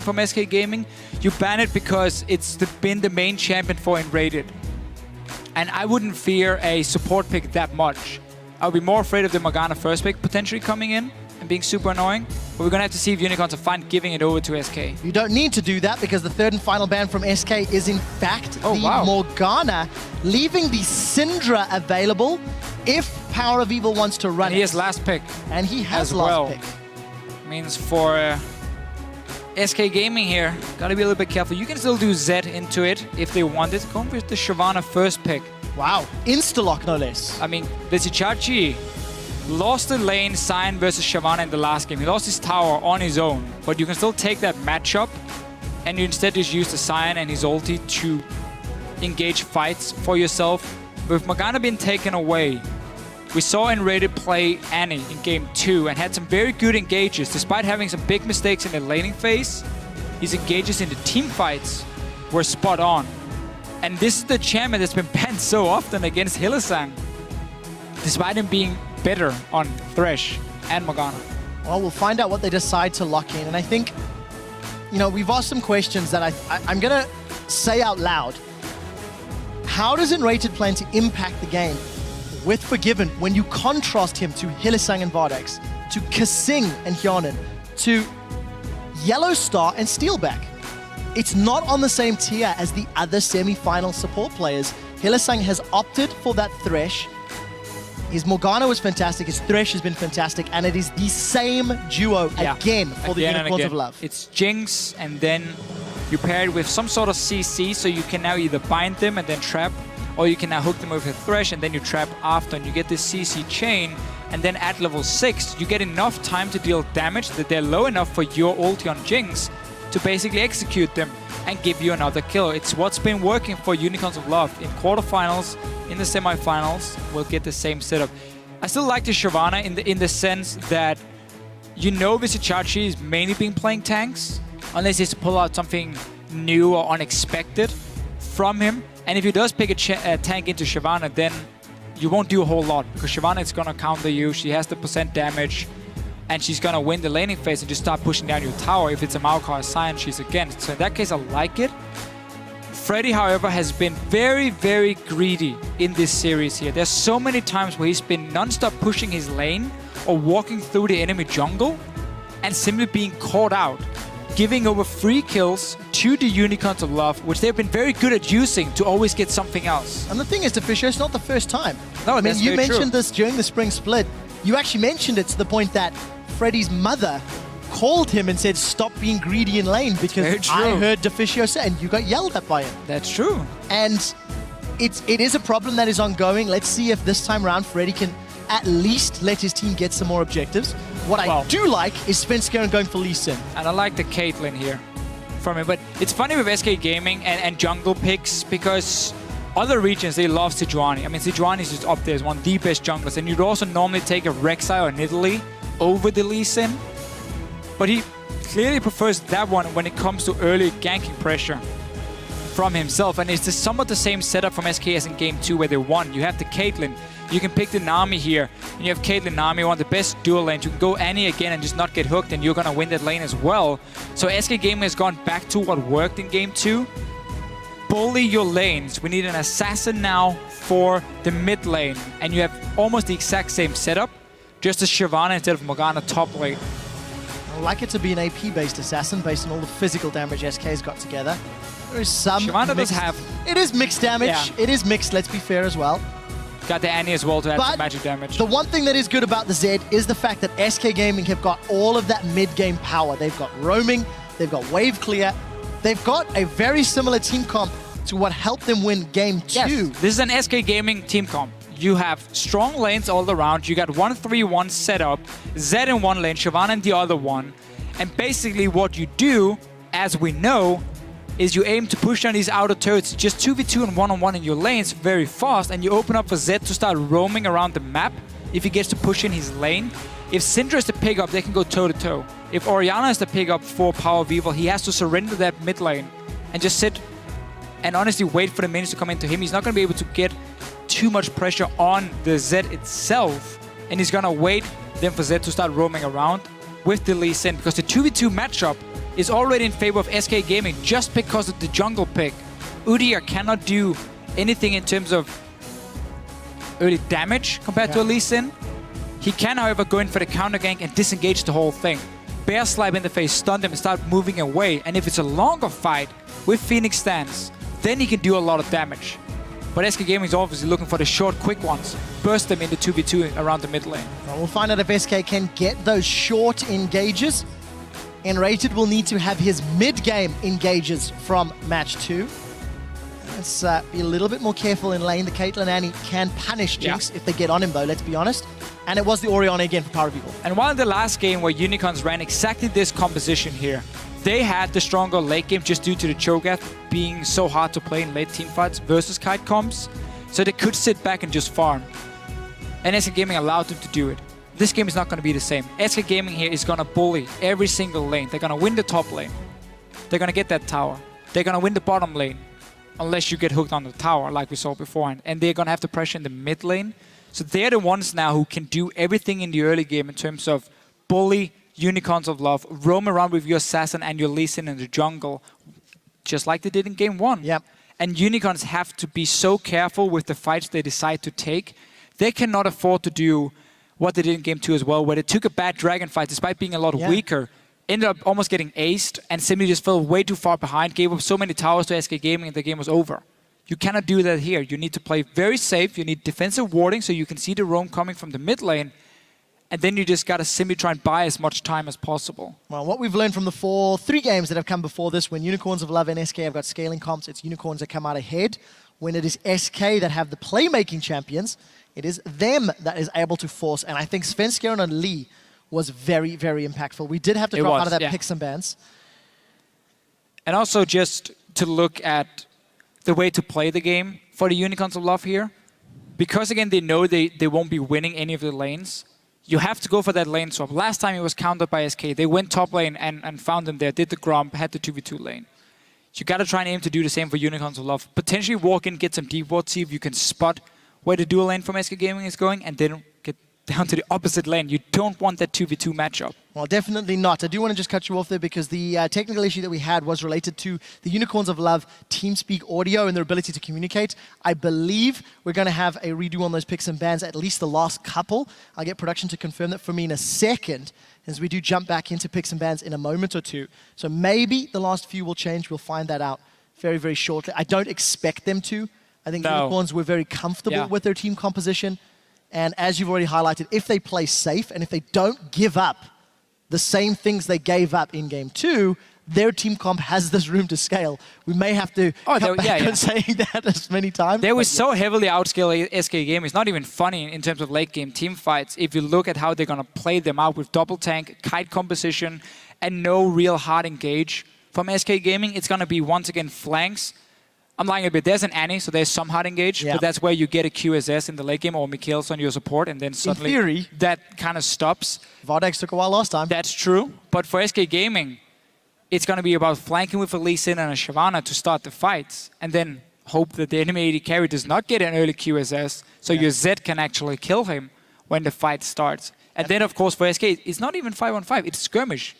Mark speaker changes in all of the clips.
Speaker 1: from SK Gaming. You ban it because it's been the main champion for Rated. And I wouldn't fear a support pick that much. I would be more afraid of the Morgana first pick potentially coming in and being super annoying. But we're going to have to see if Unicorns are fine giving it over to SK.
Speaker 2: You don't need to do that because the third and final ban from SK is in fact the Morgana, leaving the Syndra available if Power of Evil wants to run
Speaker 1: it. He has last pick.
Speaker 2: And he has
Speaker 1: last
Speaker 2: pick.
Speaker 1: Means for SK Gaming here, gotta be a little bit careful. You can still do Z into it if they want it. Going with the Shyvana first pick.
Speaker 2: Wow, insta-lock no less.
Speaker 1: I mean, Vizicachi lost the lane Sion versus Shyvana in the last game. He lost his tower on his own, but you can still take that matchup and you instead just use the Sion and his ulti to engage fights for yourself. With Morgana being taken away, we saw Rated play Annie in game 2 and had some very good engages. Despite having some big mistakes in the laning phase, his engages in the team fights were spot on. And this is the champion that's been banned so often against Hylissang, despite him being better on Thresh and Morgana.
Speaker 2: Well, we'll find out what they decide to lock in. And I think, you know, we've asked some questions that I'm going to say out loud. How does Rated plan to impact the game with Forgiven when you contrast him to Hylissang and Vardex, to Kasing and Hyonin, to Yellowstar and Steelback? It's not on the same tier as the other semi-final support players. Hylissang has opted for that Thresh. His Morgana was fantastic, his Thresh has been fantastic, and it is the same duo again for the Unicorns of Love.
Speaker 1: It's Jinx, and then you pair it with some sort of CC, so you can now either bind them and then trap, or you can now hook them with a Thresh and then you trap after, and you get this CC chain. And then at level 6, you get enough time to deal damage that they're low enough for your ulti on Jinx to basically execute them and give you another kill. It's what's been working for Unicorns of Love. In quarterfinals, in the semifinals, we'll get the same setup. I still like the Shyvana in the sense that you know Vizicachi is mainly been playing tanks, unless he's to pull out something new or unexpected from him. And if he does pick a tank into Shyvana, then you won't do a whole lot, because Shyvana is going to counter you. She has the % damage, and she's going to win the laning phase and just start pushing down your tower. If it's a Maokai or Sion she's against. So in that case, I like it. Freddy, however, has been very, very greedy in this series here. There's so many times where he's been non-stop pushing his lane or walking through the enemy jungle and simply being caught out, giving over free kills to the Unicorns of Love, which they've been very good at using to always get something else.
Speaker 2: And the thing is, Deficio, it's not the first time.
Speaker 1: No,
Speaker 2: I mean, you mentioned this during the spring split. You actually mentioned it to the point that Freddy's mother called him and said, stop being greedy in lane, because I heard Deficio say, and you got yelled at by him.
Speaker 1: That's true.
Speaker 2: And it is a problem that is ongoing. Let's see if this time around Freddy can at least let his team get some more objectives. What I do like is Svenskeren going for Lee Sin.
Speaker 1: And I like the Caitlyn here from him. But it's funny with SK Gaming and jungle picks, because other regions, they love Sejuani. I mean, Sejuani is just up there as one of the best junglers. And you'd also normally take a Rek'Sai or Nidalee over the Lee Sin. But he clearly prefers that one when it comes to early ganking pressure from himself. And it's just somewhat the same setup from SK as in Game 2 where they won. You have the Caitlyn. You can pick the Nami here. And you have Caitlyn, Nami, one of the best dual lanes. You can go Annie again and just not get hooked, and you're going to win that lane as well. So SK Gaming has gone back to what worked in Game 2. Bully your lanes. We need an assassin now for the mid lane. And you have almost the exact same setup, just a Shyvana instead of Morgana top lane.
Speaker 2: I like it to be an AP-based assassin based on all the physical damage SK's got together. There is some
Speaker 1: Shyvana does have...
Speaker 2: It is mixed damage. Yeah. It is mixed, let's be fair as well.
Speaker 1: Got the Annie as well to add some magic damage.
Speaker 2: The one thing that is good about the Zed is the fact that SK Gaming have got all of that mid-game power. They've got roaming, they've got wave clear, they've got a very similar team comp to what helped them win Game 2.
Speaker 1: Yes, this is an SK Gaming team comp. You have strong lanes all around. You got 1-3-1 set up, Zed in one lane, Shyvana in the other one. And basically what you do, as we know, is you aim to push down these outer turrets, just 2v2 and 1-on-1 in your lanes very fast, and you open up for Zed to start roaming around the map if he gets to push in his lane. If Syndra is the pick up, they can go toe-to-toe. If Orianna is the pick up for Power of Evil, he has to surrender that mid lane and just sit and honestly wait for the minions to come into him. He's not going to be able to get too much pressure on the Zed itself, and he's going to wait then for Zed to start roaming around with the Lee Sin, because the 2v2 matchup is already in favor of SK Gaming just because of the jungle pick. Udyr cannot do anything in terms of early damage compared to a Lee Sin. He can, however, go in for the counter gank and disengage the whole thing. Bear Slap in the face, stun them and start moving away. And if it's a longer fight with Phoenix stance, then he can do a lot of damage. But SK Gaming is obviously looking for the short, quick ones. Burst them into 2v2 around the mid lane.
Speaker 2: Well, we'll find out if SK can get those short engages. And Rated will need to have his mid-game engages from match 2. Let's be a little bit more careful in lane. The Caitlyn Annie can punish Jinx if they get on him, though, let's be honest. And it was the Orianna again for Power of Evil.
Speaker 1: And while in the last game where Unicorns ran exactly this composition here, they had the stronger late game just due to the Cho'Gath being so hard to play in late team fights versus kite comps. So they could sit back and just farm. And SK Gaming allowed them to do it. This game is not going to be the same. SK Gaming here is going to bully every single lane. They're going to win the top lane. They're going to get that tower. They're going to win the bottom lane. Unless you get hooked on the tower, like we saw beforehand. And they're going to have the pressure in the mid lane. So they're the ones now who can do everything in the early game in terms of bully Unicorns of Love, roam around with your Assassin and your Lee Sin in the jungle, just like they did in game 1.
Speaker 2: Yep.
Speaker 1: And Unicorns have to be so careful with the fights they decide to take. They cannot afford to do what they did in game 2 as well, where they took a bad dragon fight despite being a lot weaker, ended up almost getting aced, and simply just fell way too far behind, gave up so many towers to SK Gaming, and the game was over. You cannot do that here. You need to play very safe. You need defensive warding so you can see the roam coming from the mid lane, and then you just got to simply try and buy as much time as possible.
Speaker 2: Well, what we've learned from the 3 games that have come before this, when Unicorns of Love and SK have got scaling comps, it's Unicorns that come out ahead. When it is SK that have the playmaking champions, it is them that is able to force. And I think Svenskeren and Lee was very, very impactful. We did have to drop out of that picks and bans.
Speaker 1: And also just to look at the way to play the game for the Unicorns of Love here. Because again, they know they won't be winning any of the lanes. You have to go for that lane swap. Last time it was countered by SK. They went top lane and found them there, did the Gromp, had the 2v2 lane. You got to try and aim to do the same for Unicorns of Love. Potentially walk in, get some deep ward, see if you can spot where the dual lane from SK Gaming is going, and then get down to the opposite lane. You don't want that 2v2 matchup.
Speaker 2: Well, definitely not. I do want to just cut you off there because the technical issue that we had was related to the Unicorns of Love TeamSpeak audio and their ability to communicate. I believe we're going to have a redo on those picks and bans, at least the last couple. I'll get production to confirm that for me in a second, as we do jump back into picks and bans in a moment or two. So maybe the last few will change. We'll find that out very, very shortly. I don't expect them to. I think Unicorns were very comfortable with their team composition. And as you've already highlighted, if they play safe and if they don't give up the same things they gave up in game 2, their team comp has this room to scale. We may have to come back on saying that as many times.
Speaker 1: They were so heavily outscale SK Gaming. It's not even funny in terms of late game team fights. If you look at how they're going to play them out with double tank, kite composition, and no real hard engage from SK Gaming, it's going to be once again flanks. I'm lying a bit. There's an Annie, so there's some hard engage, but that's where you get a QSS in the late game or Mikhail's on your support, and then suddenly
Speaker 2: in theory,
Speaker 1: that kind of stops.
Speaker 2: Vardex took a while last time.
Speaker 1: That's true, but for SK Gaming, it's going to be about flanking with a Lee Sin and a Shyvana to start the fights, and then hope that the enemy AD carry does not get an early QSS, so your Zed can actually kill him when the fight starts. And then, of course, for SK, it's not even 5-on-5, it's skirmish.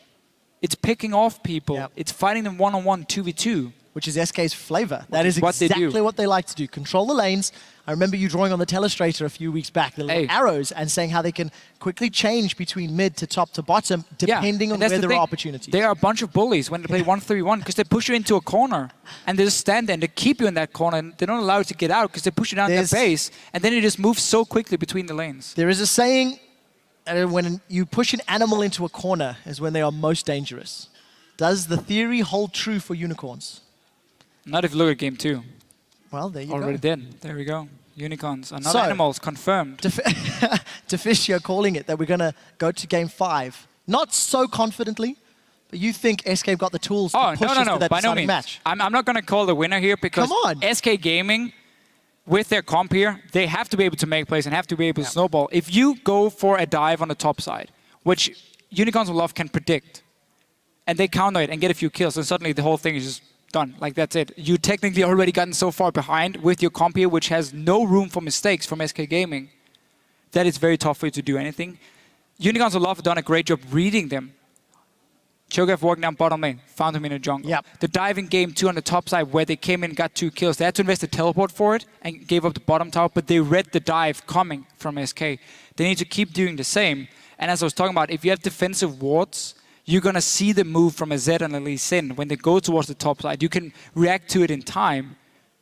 Speaker 1: It's picking off people. It's fighting them one-on-one, 2v2.
Speaker 2: Which is SK's flavor. That is exactly what they like to do. Control the lanes. I remember you drawing on the Telestrator a few weeks back, the little arrows, and saying how they can quickly change between mid to top to bottom, depending on where there are opportunities.
Speaker 1: They are a bunch of bullies when they play 1-3-1 because they push you into a corner and they just stand there and they keep you in that corner and they don't allow you to get out because they push you down their base and then you just move so quickly between the lanes.
Speaker 2: There is a saying, when you push an animal into a corner is when they are most dangerous. Does the theory hold true for Unicorns?
Speaker 1: Not if you look at game 2.
Speaker 2: Well, there you go.
Speaker 1: Already did. There we go. Unicorns are not animals, confirmed.
Speaker 2: Deficio calling it that we're going to go to game 5. Not so confidently, but you think SK got the tools to push us to that deciding match.
Speaker 1: I'm not going to call the winner here because SK Gaming, with their comp here, they have to be able to make plays and have to be able to snowball. If you go for a dive on the top side, which Unicorns of Love can predict, and they counter it and get a few kills, and suddenly the whole thing is just done. Like, that's it. You technically already gotten so far behind with your comp here, which has no room for mistakes from SK Gaming, that it's very tough for you to do anything. Unicorns of Love have done a great job reading them. Cho'Gath walking down bottom lane, found him in a jungle.
Speaker 2: Yep.
Speaker 1: The diving game 2 on the top side where they came in and got 2 kills. They had to invest a teleport for it and gave up the bottom tower, but they read the dive coming from SK. They need to keep doing the same. And as I was talking about, if you have defensive wards, you're going to see the move from a Zed and a Lee Sin. When they go towards the top side, you can react to it in time.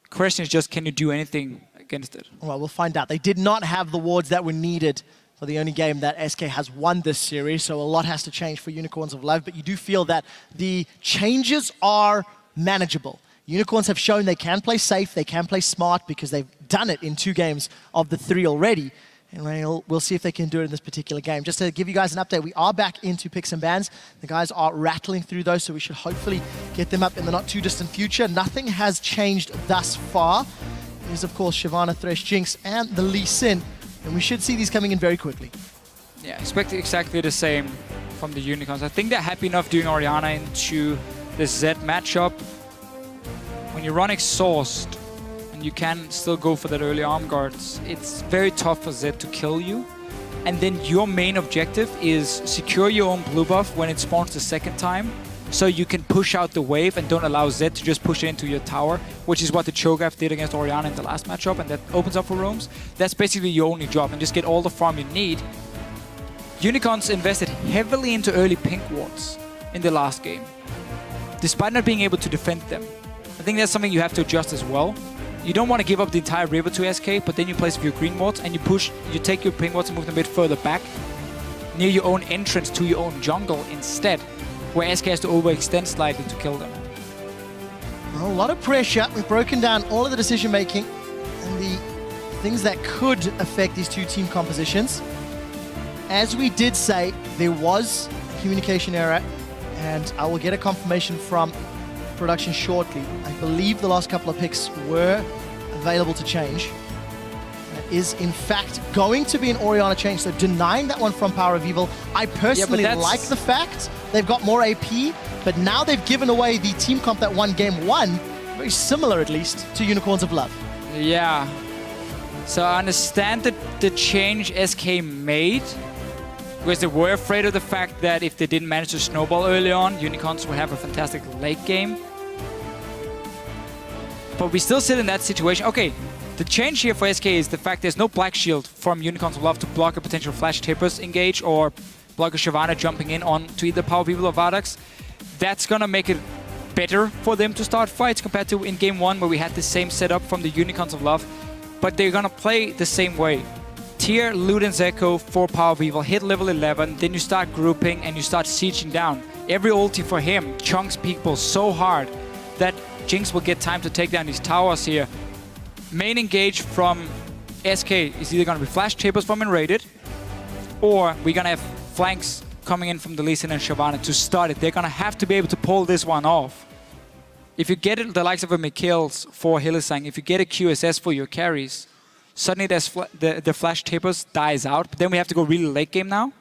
Speaker 1: Question is just, can you do anything against it?
Speaker 2: Well, we'll find out. They did not have the wards that were needed for the only game that SK has won this series, so a lot has to change for Unicorns of Love, but you do feel that the changes are manageable. Unicorns have shown they can play safe, they can play smart, because they've done it in 2 games of the 3 already. And we'll see if they can do it in this particular game. Just to give you guys an update, we are back into picks and bans. The guys are rattling through those, so we should hopefully get them up in the not too distant future. Nothing has changed thus far. There's, of course, Shyvana, Thresh, Jinx, and the Lee Sin. And we should see these coming in very quickly.
Speaker 1: Yeah, expect exactly the same from the Unicorns. I think they're happy enough doing Orianna into the Zed matchup. When you run exhaust and you can still go for that early arm guards, it's very tough for Zed to kill you. And then your main objective is secure your own blue buff when it spawns the second time, so you can push out the wave and don't allow Zed to just push it into your tower, which is what the Cho'Gath did against Orianna in the last matchup, and that opens up for roams. That's basically your only job, and just get all the farm you need. Unicorns invested heavily into early pink wards in the last game, despite not being able to defend them. I think that's something you have to adjust as well. You don't want to give up the entire river to SK, but then you place your green wards and you take your pink wards and move them a bit further back, near your own entrance to your own jungle instead, where SK has to overextend slightly to kill them.
Speaker 2: A lot of pressure. We've broken down all of the decision making and the things that could affect these 2 team compositions. As we did say, there was a communication error, and I will get a confirmation from production shortly. I believe the last couple of picks were available to change. That is, in fact, going to be an Orianna change, so denying that one from Power of Evil. I personally like the fact they've got more AP, but now they've given away the team comp that won game 1, very similar at least, to Unicorns of Love.
Speaker 1: Yeah. So I understand the change SK made, because they were afraid of the fact that if they didn't manage to snowball early on, Unicorns would have a fantastic late game. But we still sit in that situation. Okay, the change here for SK is the fact there's no Black Shield from Unicorns of Love to block a potential Flash Tippers engage or block a Shyvana jumping in on to either Power People or Vardax. That's gonna make it better for them to start fights compared to in game 1 where we had the same setup from the Unicorns of Love. But they're gonna play the same way. Tier, Luden's Echo for Power of Evil, hit level 11, then you start grouping and you start sieging down. Every ulti for him chunks people so hard that Jinx will get time to take down these towers here. Main engage from SK is either going to be Flash Tippers from Enrated, or we're going to have flanks coming in from the Lee Sin and Shyvana to start it. They're going to have to be able to pull this one off. If you get the likes of a Mikhails for Hylissang, if you get a QSS for your carries, suddenly there's the Flash Tippers dies out, but then we have to go really late game now.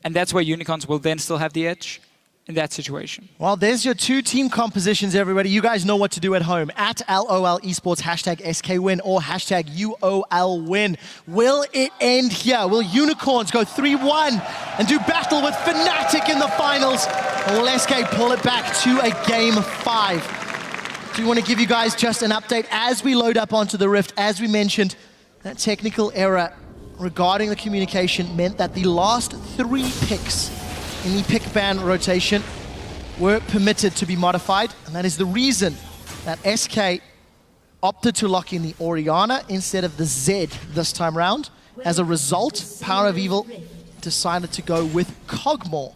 Speaker 1: And that's where Unicorns will then still have the edge in that situation.
Speaker 2: Well, there's your 2 team compositions, everybody. You guys know what to do at home. At LOL Esports, hashtag SKWin or hashtag UOLWin. Will it end here? Will Unicorns go 3-1 and do battle with Fnatic in the finals? Or will SK pull it back to a game 5? Do you want to give you guys just an update as we load up onto the Rift? As we mentioned, that technical error regarding the communication meant that the last 3 picks in the pick ban rotation were permitted to be modified, and that is the reason that SK opted to lock in the Orianna instead of the Zed this time round. As a result, Power of Evil decided to go with Kog'Maw.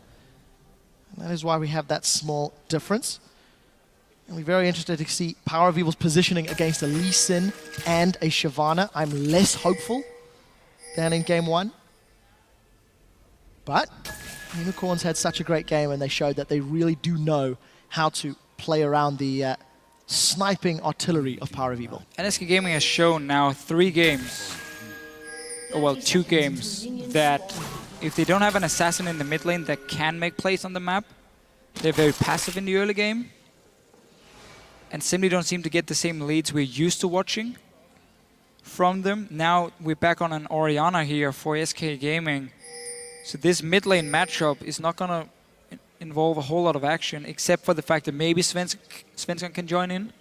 Speaker 2: And that is why we have that small difference. And we're very interested to see Power of Evil's positioning against a Lee Sin and a Shyvana. I'm less hopeful than in game 1. But Unicorns had such a great game, and they showed that they really do know how to play around the sniping artillery of Power of Evil.
Speaker 1: And SK Gaming has shown now 3 games, or well, 2 games, that if they don't have an assassin in the mid lane that can make plays on the map, they're very passive in the early game and simply don't seem to get the same leads we're used to watching from them. Now we're back on an Orianna here for SK Gaming. So this mid lane matchup is not gonna involve a whole lot of action, except for the fact that maybe Svensson can join in.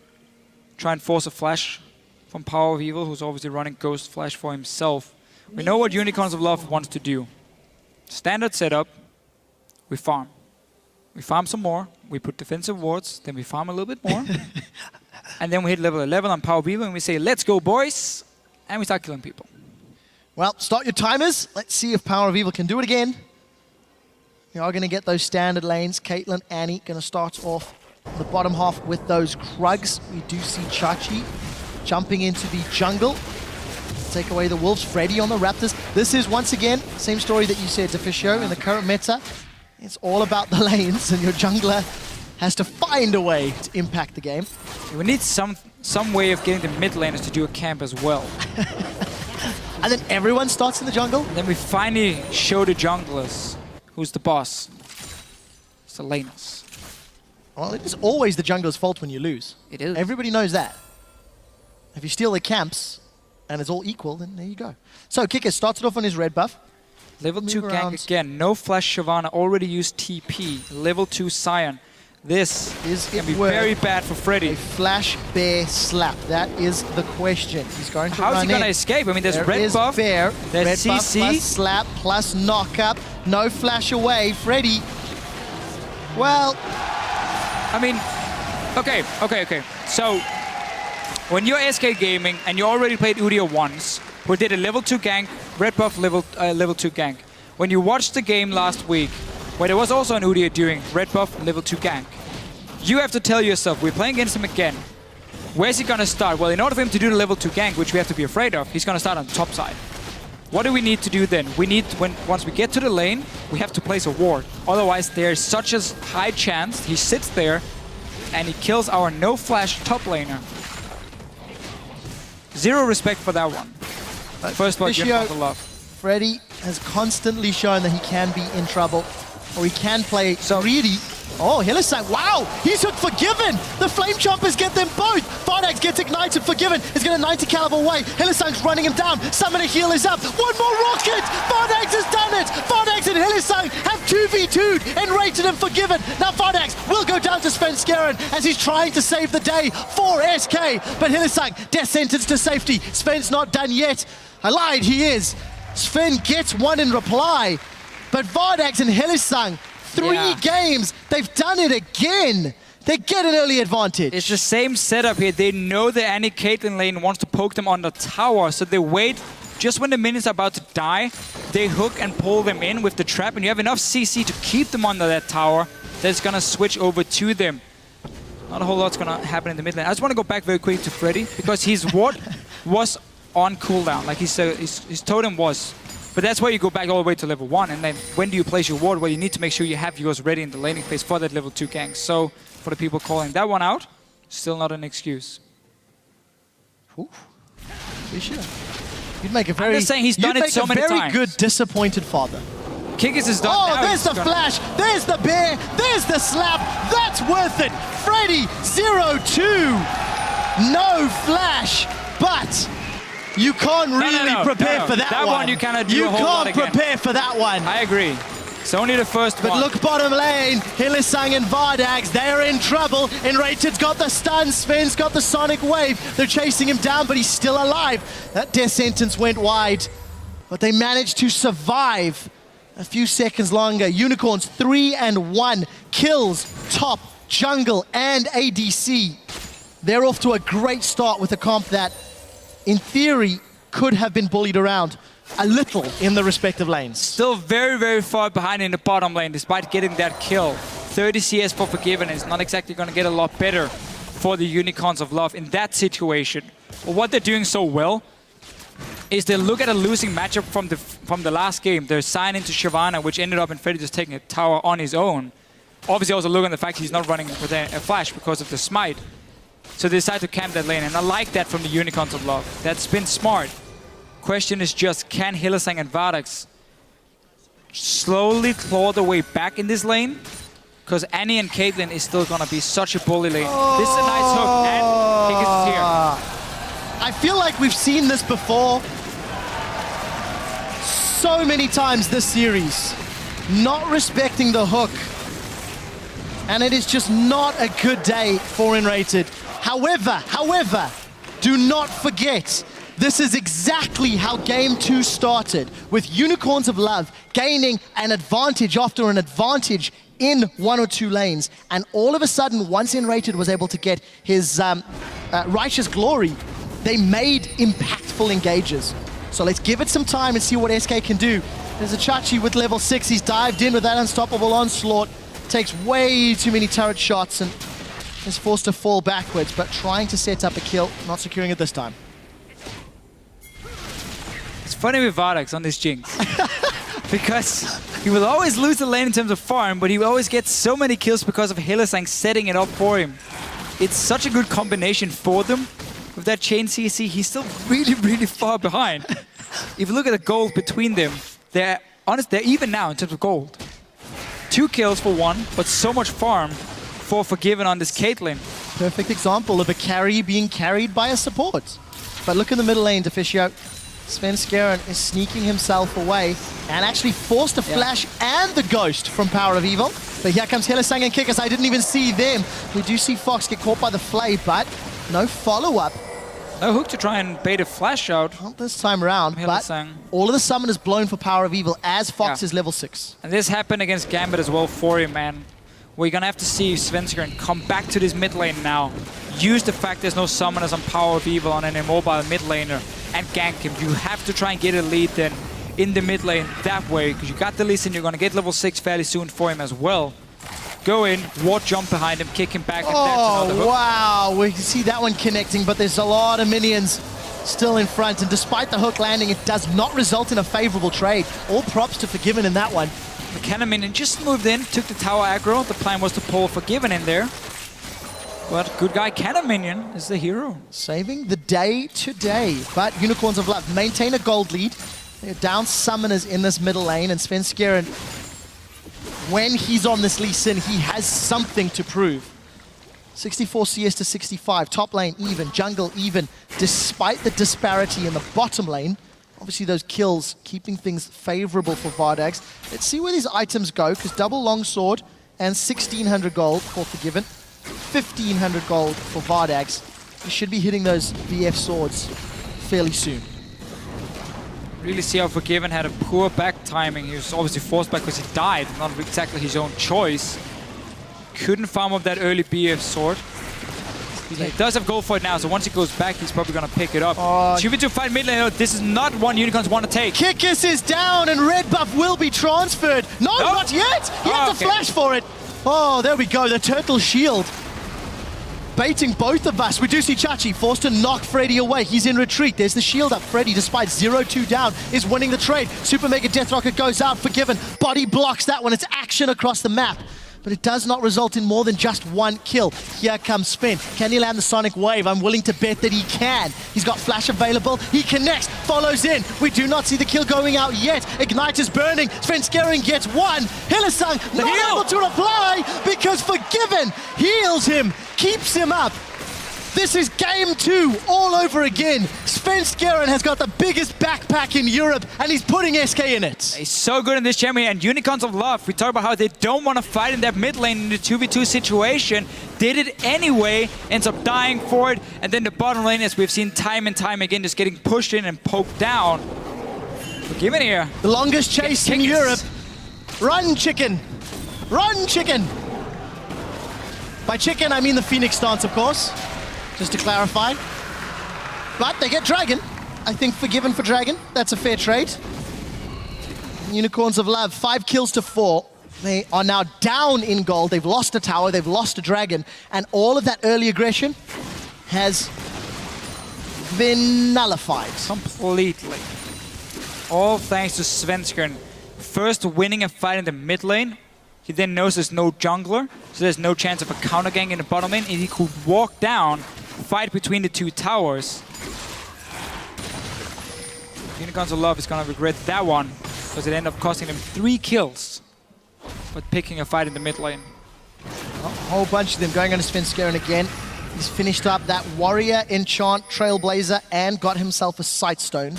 Speaker 1: Try and force a flash from Power of Evil, who's obviously running Ghost Flash for himself. We know what Unicorns of Love wants to do. Standard setup, we farm. We farm some more, we put defensive wards, then we farm a little bit more. And then we hit level 11 on Power of Evil and we say, let's go boys! And we start killing people.
Speaker 2: Well, start your timers. Let's see if Power of Evil can do it again. You are going to get those standard lanes. Caitlyn, Annie going to start off on the bottom half with those Krugs. We do see Chachi jumping into the jungle. Take away the Wolves. Freddy on the Raptors. This is, once again, same story that you said, Deficio, in the current meta. It's all about the lanes, and your jungler has to find a way to impact the game.
Speaker 1: We need some way of getting the mid laners to do a camp as well.
Speaker 2: And then everyone starts in the jungle?
Speaker 1: And then we finally show the junglers who's the boss. It's the laners.
Speaker 2: Well, it is always the jungler's fault when you lose.
Speaker 1: It is.
Speaker 2: Everybody knows that. If you steal the camps and it's all equal, then there you go. So Kicker starts it off on his red buff.
Speaker 1: Level 2 gank again. No flash Shyvana. Already used TP. Level 2 Sion. This can be very bad for Freddy.
Speaker 2: A flash bear slap. That is the question. He's going to run in.
Speaker 1: How's he going to escape? I mean, there's red buff.
Speaker 2: Bear.
Speaker 1: There's
Speaker 2: red
Speaker 1: CC.
Speaker 2: Buff plus slap plus knock up. No flash away. Freddy. Well,
Speaker 1: I mean, okay. So, when you're SK Gaming and you already played Udyr once, who did a level 2 gank, red buff level 2 gank. When you watched the game last week, where there was also an Udyr doing red buff level 2 gank, you have to tell yourself, we're playing against him again. Where's he gonna start? Well, in order for him to do the level 2 gank, which we have to be afraid of, he's gonna start on the top side. What do we need to do then? We need, once we get to the lane, we have to place a ward. Otherwise, there's such a high chance he sits there and he kills our no flash top laner. Zero respect for that one. First blood, Unicorns of Love.
Speaker 2: Freddy has constantly shown that he can be in trouble, or he can play greedy. Oh, Hylissang, wow! He's hooked Forgiven! The Flame Chompers get them both! Vardax gets ignited, Forgiven is going to 90 caliber away. Hylissang's running him down. Summoner heal is up. One more rocket! Vardax has done it! Vardax and Hylissang have 2v2'd and rated him Forgiven. Now Vardax will go down to Svenskeren as he's trying to save the day for SK. But Hylissang, death sentence to safety. Sven's not done yet. I lied, he is. Sven gets one in reply. But Vardax and Hylissang, 3 games, they've done it again. They get an early advantage.
Speaker 1: It's the same setup here. They know the Annie Caitlyn lane wants to poke them on the tower, so they wait just when the minions are about to die. They hook and pull them in with the trap, and you have enough CC to keep them under that tower that's gonna switch over to them. Not a whole lot's gonna happen in the mid lane. I just want to go back very quickly to Freddy, because his ward was on cooldown, like his totem was. But that's why you go back all the way to level 1, and then when do you place your ward? Well, you need to make sure you have yours ready in the laning phase for that level 2 gank. So, for the people calling that one out, still not an excuse.
Speaker 2: Ooh. Sure. You'd make a very,
Speaker 1: I'm just saying he's done it so many times.
Speaker 2: Very good disappointed father.
Speaker 1: Kickers is done.
Speaker 2: Oh, there's the flash, there's the bear, there's the slap. That's worth it. Freddy 0-2. No flash, but you can't really prepare for that one.
Speaker 1: That one you cannot do a whole lot again.
Speaker 2: You can't prepare for that one.
Speaker 1: I agree. It's only the first one.
Speaker 2: But look bottom lane, Hylissang and Vardax, they're in trouble. Enrated's got the stun, Sven's got the sonic wave. They're chasing him down, but he's still alive. That death sentence went wide, but they managed to survive a few seconds longer. Unicorns 3-1, kills, top, jungle, and ADC. They're off to a great start with a comp that, in theory, could have been bullied around a little in the respective lanes.
Speaker 1: Still very, very far behind in the bottom lane, despite getting that kill. 30 CS for Forgiven is not exactly going to get a lot better for the Unicorns of Love in that situation. But what they're doing so well is they look at a losing matchup from the last game. They're signing to Shyvana, which ended up in Freddy just taking a tower on his own. Obviously also look at the fact he's not running with a flash because of the smite. So they decide to camp that lane, and I like that from the Unicorns of Love. That's been smart. Question is just, can Hylissang and Vardax slowly claw their way back in this lane? Because Annie and Caitlyn is still going to be such a bully lane. This is a nice hook, and Higgins is here.
Speaker 2: I feel like we've seen this before so many times this series. Not respecting the hook And it is just not a good day for Enrated. However, do not forget, this is exactly how Game 2 started, with Unicorns of Love gaining an advantage after an advantage in one or two lanes. And all of a sudden, once Enrated was able to get his Righteous Glory, they made impactful engages. So let's give it some time and see what SK can do. There's a Chachi with level 6. He's dived in with that unstoppable onslaught. Takes way too many turret shots and is forced to fall backwards, but trying to set up a kill, not securing it this time.
Speaker 1: It's funny with Vardax on this Jinx. Because he will always lose the lane in terms of farm, but he will always get so many kills because of Hylissang setting it up for him. It's such a good combination for them. With that chain CC, he's still really far behind. If you look at the gold between them, they're even now in terms of gold. 2 kills for one, but so much farm for Forgiven on this Caitlyn.
Speaker 2: Perfect example of a carry being carried by a support. But look in the middle lane, Deficio. Svenskeren is sneaking himself away and actually forced a flash and the ghost from Power of Evil. But here comes Hylissang and Kickers. I didn't even see them. We do see Fox get caught by the Flay, but no follow-up.
Speaker 1: No hook to try and bait a flash out.
Speaker 2: Not this time around, but all of the summon is blown for Power of Evil as Fox is level 6.
Speaker 1: And this happened against Gambit as well for him, man. We're gonna have to see Svenskeren come back to this mid lane now. Use the fact there's no summoners on Power of Evil on an immobile mid laner and gank him. You have to try and get a lead then in the mid lane that way, because you got the Lee Sin, you're gonna get level 6 fairly soon for him as well. Go in, ward jump behind him, kick him back, and that's another hook.
Speaker 2: Wow, we can see that one connecting, but there's a lot of minions still in front, and despite the hook landing, it does not result in a favorable trade. All props to Forgiven in that one.
Speaker 1: The Cannon Minion just moved in, took the tower aggro. The plan was to pull Forgiven in there. But good guy Cannon Minion is the hero.
Speaker 2: Saving the day today. But Unicorns of Love maintain a gold lead. They're down summoners in this middle lane, and Svenskeren, when he's on this Lee Sin, he has something to prove. 64 CS to 65, top lane even, jungle even, despite the disparity in the bottom lane. Obviously those kills keeping things favorable for Vardax. Let's see where these items go, because double longsword and 1600 gold for Forgiven, 1500 gold for Vardax. We should be hitting those VF swords fairly soon.
Speaker 1: Really see how Forgiven had a poor back timing. He was obviously forced back because he died, not exactly his own choice. Couldn't farm up that early BF sword. He does have gold for it now, so once he goes back, he's probably going to pick it up. 2v2 fight mid lane. This is not one Unicorns want to take.
Speaker 2: Kikis is down, and red buff will be transferred. No, not yet! He had to flash for it. Oh, there we go, the turtle shield. Baiting both of us. We do see Chachi forced to knock Freddy away. He's in retreat. There's the shield up. Freddy, despite 0-2 down, is winning the trade. Super Mega Death Rocket goes out. Forgiven. Body blocks that one. It's action across the map. But it does not result in more than just one kill. Here comes Sven. Can he land the Sonic Wave? I'm willing to bet that he can. He's got Flash available. He connects, follows in. We do not see the kill going out yet. Ignite is burning. Svenskeren gets one. Hylissang not able to reply because Forgiven heals him, keeps him up. This is game 2 all over again. Svenskeren has got the biggest backpack in Europe, and he's putting SK in it.
Speaker 1: He's so good in this champion. And Unicorns of Love, we talk about how they don't want to fight in that mid lane in the 2v2 situation. Did it anyway, ends up dying for it. And then the bottom lane, as we've seen time and time again, just getting pushed in and poked down. Forgiven here.
Speaker 2: The longest chase in Europe. Run, chicken. Run, chicken. By chicken, I mean the Phoenix stance, of course. Just to clarify. But they get Dragon. I think Forgiven for Dragon. That's a fair trade. Unicorns of Love, 5 kills to 4. They are now down in gold. They've lost a tower, they've lost a dragon, and all of that early aggression has been nullified.
Speaker 1: Completely. All thanks to Svenskeren. First winning a fight in the mid lane. He then knows there's no jungler, so there's no chance of a counter gang in the bottom lane, and he could walk down, fight between the 2 towers. Unicorns of Love is gonna regret that one, because it ended up costing him 3 kills, but picking a fight in the mid lane.
Speaker 2: A whole bunch of them going on to Svenskeren again. He's finished up that Warrior, Enchant, Trailblazer, and got himself a Sightstone.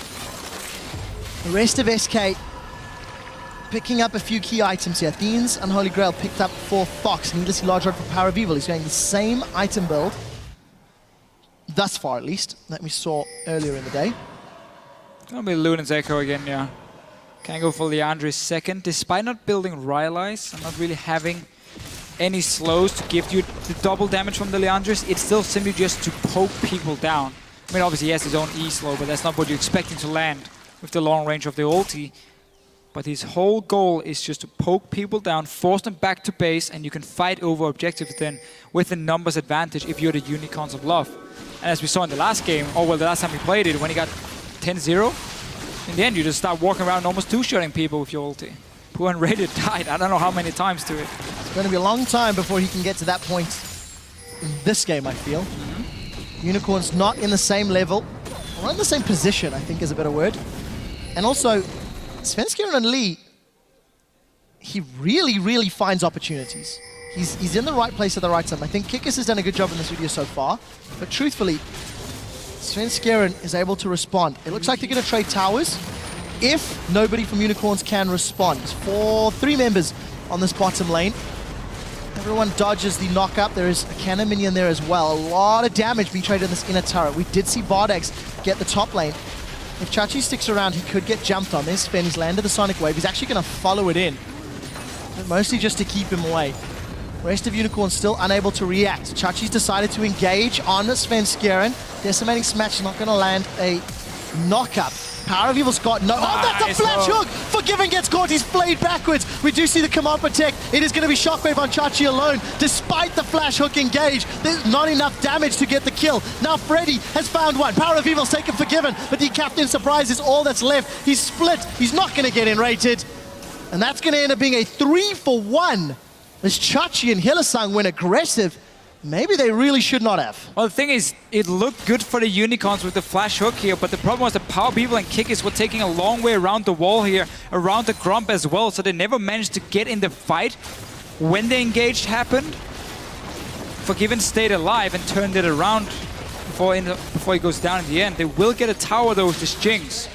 Speaker 2: The rest of SK, picking up a few key items here. Dean's Unholy Grail picked up for Fox. Needlessly Large Rod for Power of Evil. He's going the same item build, thus far at least, that we saw earlier in the day.
Speaker 1: Gonna be Luden's Echo again, yeah. Can go for Leandre's second, despite not building Rylai's and not really having any slows to give you the double damage from the Leandre's. It's still simply just to poke people down. I mean, obviously he has his own E-slow, but that's not what you're expecting to land with the long range of the ulti. But his whole goal is just to poke people down, force them back to base, and you can fight over objectives then with the numbers advantage if you're the Unicorns of Love. And as we saw in the last game, or well, the last time we played it, when he got 10-0, in the end you just start walking around almost two-shotting people with your ulti. Poor Unrated died, I don't know how many times to it.
Speaker 2: It's going to be a long time before he can get to that point in this game, I feel. Unicorn's not in the same level, or not in the same position, I think is a better word. And also, Svenskeren and Lee, he really finds opportunities. He's in the right place at the right time. I think Kikis has done a good job in this video so far, but truthfully, Svenskeren is able to respond. It looks like they're going to trade towers if nobody from Unicorns can respond. For 3 members on this bottom lane. Everyone dodges the knock-up. There is a cannon minion there as well. A lot of damage being traded in this inner turret. We did see Bardax get the top lane. If Chachi sticks around, he could get jumped on. There's Sven, he's landed the Sonic Wave. He's actually going to follow it in, but mostly just to keep him away. Rest of Unicorn still unable to react. Chachi's decided to engage on Svenskeren. Decimating Smash is not going to land a knock-up. Power of Evil's got no... Oh, that's a flash hook! Forgiven gets caught, he's flayed backwards. We do see the command protect. It is going to be Shockwave on Chachi alone. Despite the flash hook engage, there's not enough damage to get the kill. Now Freddy has found one. Power of Evil's taken Forgiven, but the Captain Surprise is all that's left. He's split. He's not going to get in rated. And that's going to end up being a 3-for-1. As Chachi and Hillesang went aggressive. Maybe they really should not have.
Speaker 1: Well, the thing is, it looked good for the Unicorns with the flash hook here, but the problem was the Power People and Kikis were taking a long way around the wall here, around the Grump as well, so they never managed to get in the fight when the engaged happened. Forgiven stayed alive and turned it around before he goes down in the end. They will get a tower though with this Jinx.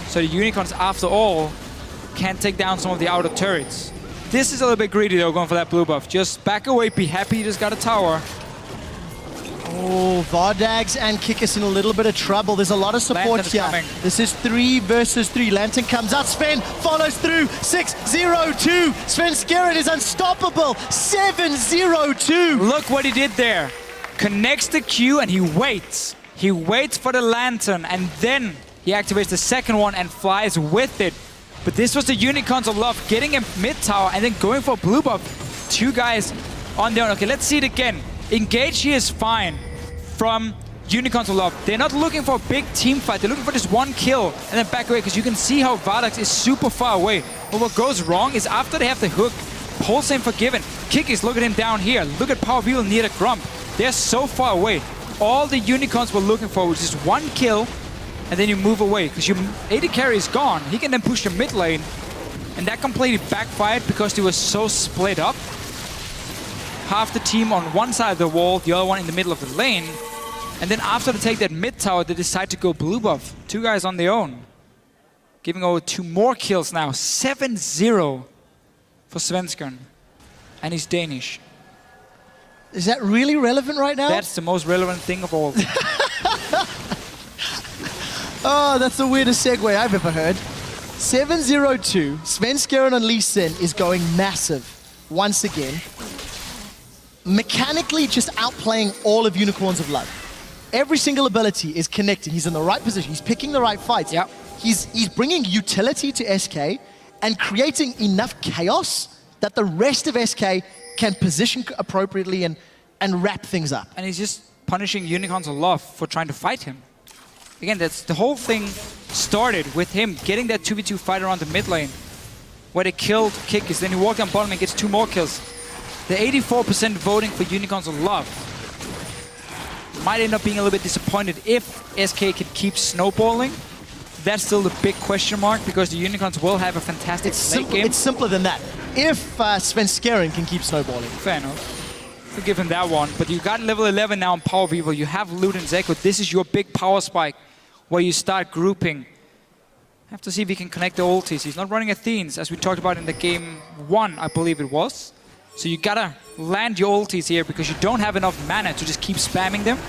Speaker 1: So the Unicorns, after all, can take down some of the outer turrets. This is a little bit greedy though, going for that blue buff. Just back away, be happy you just got a tower.
Speaker 2: Oh, Vardags and Kikis in a little bit of trouble. There's a lot of support here.
Speaker 1: Coming.
Speaker 2: This is 3 versus 3. Lantern comes out, Sven follows through, 6-0-2. Svenskeren is unstoppable, 7-0-2.
Speaker 1: Look what he did there. Connects the Q and he waits. He waits for the Lantern and then he activates the second one and flies with it. But this was the Unicorns of Love getting a mid tower and then going for blue buff. 2 guys on their own. Okay, let's see it again. Engage here is fine from Unicorns of Love. They're not looking for a big team fight. They're looking for just one kill and then back away because you can see how Vardax is super far away. But what goes wrong is after they have the hook, Pulse and Forgiven, Kikis, look at him down here. Look at Power Wheel near the Grump. They're so far away. All the Unicorns were looking for was just one kill and then you move away, because your AD carry is gone. He can then push the mid lane, and that completely backfired because they were so split up. Half the team on one side of the wall, the other one in the middle of the lane. And then after they take that mid tower, they decide to go blue buff. 2 guys on their own. Giving over 2 more kills now. 7-0 for Svenskeren. And he's Danish.
Speaker 2: Is that really relevant right now?
Speaker 1: That's the most relevant thing of all.
Speaker 2: Oh, that's the weirdest segue I've ever heard. 7-0-2. Svenskeren on Lee Sin is going massive once again. Mechanically just outplaying all of Unicorns of Love. Every single ability is connected. He's in the right position. He's picking the right fights.
Speaker 1: Yep.
Speaker 2: He's bringing utility to SK and creating enough chaos that the rest of SK can position appropriately and wrap things up.
Speaker 1: And he's just punishing Unicorns of Love for trying to fight him. Again, that's the whole thing started with him getting that 2v2 fight around the mid lane where they killed Kikis. Then he walked down bottom and gets 2 more kills. The 84% voting for Unicorns of Love might end up being a little bit disappointed if SK can keep snowballing. That's still the big question mark because the Unicorns will have a fantastic late game.
Speaker 2: It's simpler than that. If Svenskeren can keep snowballing.
Speaker 1: Fair enough. We'll give him that one. But you got level 11 now in Power of Evil. You have Luden's Echo. This is your big power spike where you start grouping Have to see if he can connect the ultis. He's not running Athenes, as we talked about in the game 1, I believe it was. So you gotta land your ultis here because you don't have enough mana to just keep spamming them.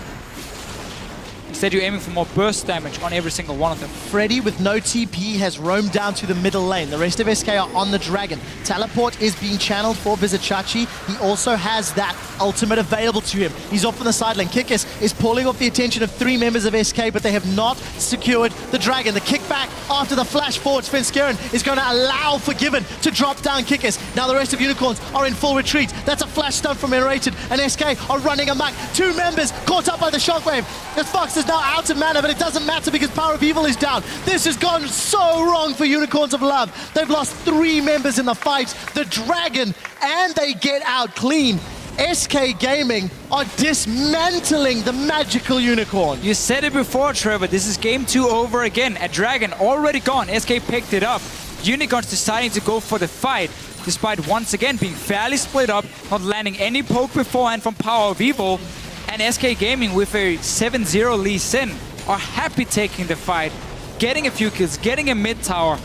Speaker 1: Instead, you're aiming for more burst damage on every single one of them.
Speaker 2: Freddy, with no TP, has roamed down to the middle lane. The rest of SK are on the Dragon. Teleport is being channeled for Vizicachi. He also has that ultimate available to him. He's off on the side lane. Kikis is pulling off the attention of 3 members of SK, but they have not secured the Dragon. The kickback after the flash forward, Svenskeren is going to allow Forgiven to drop down Kikis. Now the rest of Unicorns are in full retreat. That's a flash stun from Enrated, and SK are running amok. 2 members caught up by the shockwave. The Fox is now out of mana, but it doesn't matter because Power of Evil is down. This has gone so wrong for Unicorns of Love. They've lost 3 members in the fight, the Dragon, and they get out clean. SK Gaming are dismantling the magical Unicorn.
Speaker 1: You said it before, Trevor. This is game 2 over again. A Dragon already gone. SK picked it up. Unicorns deciding to go for the fight, despite once again being fairly split up, not landing any poke beforehand from Power of Evil. And SK Gaming, with a 7-0 Lee Sin, are happy taking the fight, getting a few kills, getting a mid tower,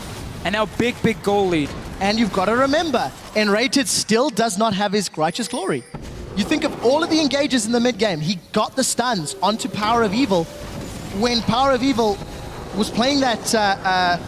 Speaker 1: and now big goal lead.
Speaker 2: And you've got to remember, Enrated still does not have his Righteous Glory. You think of all of the engages in the mid game, he got the stuns onto Power of Evil when Power of Evil was playing that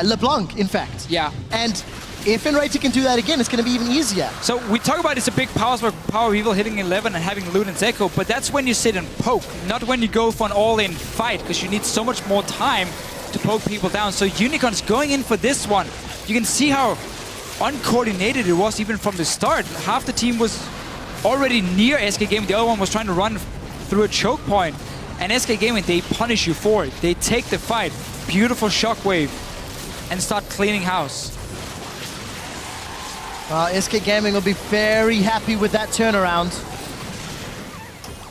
Speaker 2: LeBlanc, in fact.
Speaker 1: Yeah.
Speaker 2: And if Enrated can do that again, it's going to be even easier.
Speaker 1: So we talk about it's a big power spike, Power of Evil hitting 11 and having Luden's Echo, but that's when you sit and poke, not when you go for an all-in fight, because you need so much more time to poke people down. So Unicorns going in for this one. You can see how uncoordinated it was even from the start. Half the team was already near SK Gaming, the other one was trying to run through a choke point. And SK Gaming, they punish you for it. They take the fight, beautiful shockwave, and start cleaning house.
Speaker 2: SK Gaming will be very happy with that turnaround.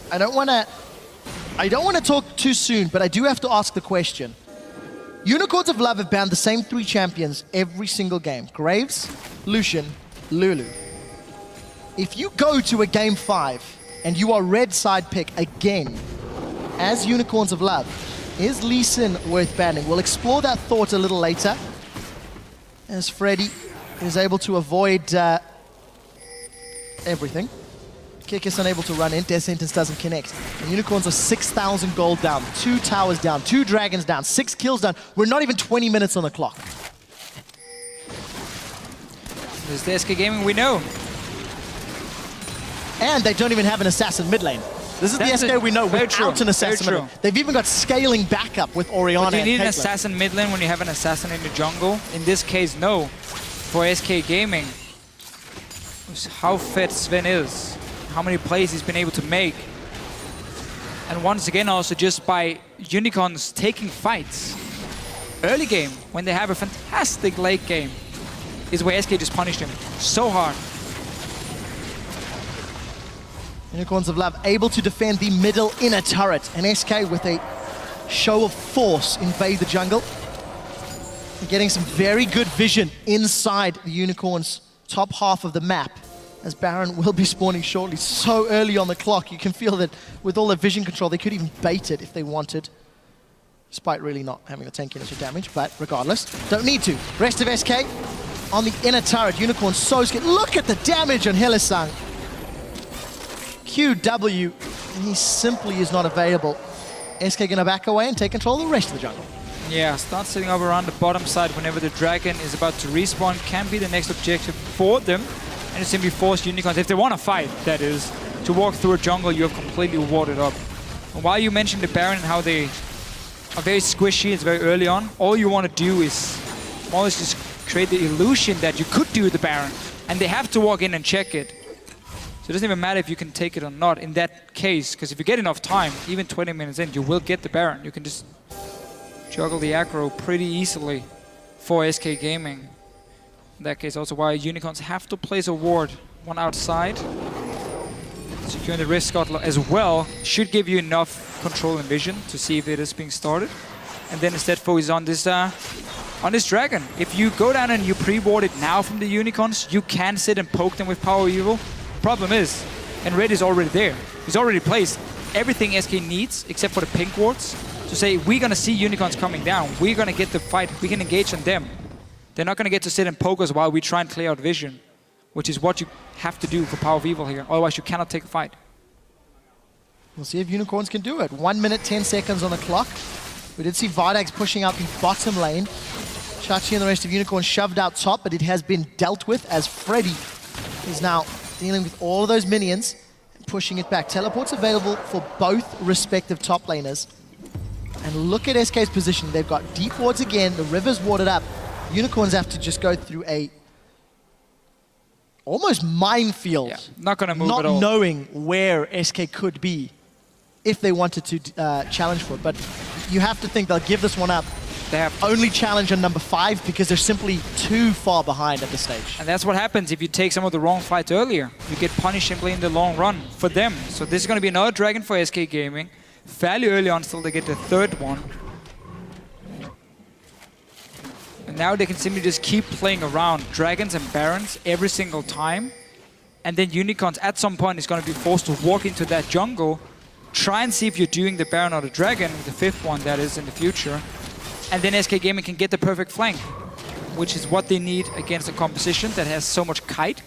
Speaker 2: I don't want to talk too soon, but I do have to ask the question. Unicorns of Love have banned the same 3 champions every single game. Graves, Lucian, Lulu. If you go to a game 5 and you are red side pick again as Unicorns of Love, is Lee Sin worth banning? We'll explore that thought a little later as Freddy is able to avoid everything. Kick is unable to run in. Death Sentence doesn't connect. And Unicorns are 6,000 gold down, 2 towers down, 2 dragons down, 6 kills down. We're not even 20 minutes on the clock.
Speaker 1: This is the SK Gaming we know.
Speaker 2: And they don't even have an assassin mid lane. This is the SK we know without an assassin mid lane. They've even got scaling backup with Orianna.
Speaker 1: But do you need an assassin mid lane when you have an assassin in the jungle? In this case, no. For SK Gaming, how fit Sven is, how many plays he's been able to make. And once again also just by Unicorns taking fights. Early game, when they have a fantastic late game, is where SK just punished him so hard.
Speaker 2: Unicorns of Love able to defend the middle inner turret, and SK with a show of force invade the jungle. They're getting some very good vision inside the Unicorns' top half of the map, as Baron will be spawning shortly. So early on the clock, you can feel that with all the vision control, they could even bait it if they wanted, despite really not having a 10 initial damage, but regardless, don't need to. Rest of SK on the inner turret. Unicorn so scared. Look at the damage on Hylissang. QW, and he simply is not available. SK gonna back away and take control of the rest of the jungle.
Speaker 1: Yeah, start setting up around the bottom side whenever the Dragon is about to respawn. Can be the next objective for them. And it's simply force Unicorns, if they want to fight, that is, to walk through a jungle you have completely warded up. And while you mentioned the Baron and how they are very squishy, it's very early on, all you want to do is more or less just create the illusion that you could do the Baron. And they have to walk in and check it. So it doesn't even matter if you can take it or not in that case, because if you get enough time, even 20 minutes in, you will get the Baron. You can just juggle the aggro pretty easily for SK Gaming. In that case, also why Unicorns have to place a ward, one outside. Securing the risk as well should give you enough control and vision to see if it is being started. And then instead focus on this Dragon. If you go down and you pre-ward it now from the Unicorns, you can sit and poke them with Power of Evil. Problem is, and Red is already there. He's already placed everything SK needs except for the pink wards. to say, we're going to see unicorns coming down. We're going to get the fight. We can engage on them. They're not going to get to sit and poke us while we try and clear out vision, which is what you have to do for Power of Evil here. Otherwise, you cannot take a fight.
Speaker 2: We'll see if Unicorns can do it. 1 minute, 10 seconds on the clock. We did see Vardags pushing out the bottom lane. Chachi and the rest of Unicorns shoved out top, but it has been dealt with as Freddy is now dealing with all of those minions and pushing it back. Teleport's available for both respective top laners. And look at SK's position. They've got deep wards again. The river's warded up. Unicorns have to just go through a almost minefield.
Speaker 1: Yeah, not going to move
Speaker 2: not
Speaker 1: at all.
Speaker 2: knowing where SK could be if they wanted to challenge for it. But you have to think they'll give this one up.
Speaker 1: They have
Speaker 2: Only challenge on number 5 because they're simply too far behind at this stage.
Speaker 1: And that's what happens if you take some of the wrong fights earlier. You get punished simply in the long run for them. So this is going to be another dragon for SK Gaming. Fairly early on still they get the third one. And now they can simply just keep playing around dragons and barons every single time. And then Unicorns at some point is going to be forced to walk into that jungle, try and see if you're doing the baron or the dragon, the 5th one that is in the future. And then SK Gaming can get the perfect flank, which is what they need against a composition that has so much kite.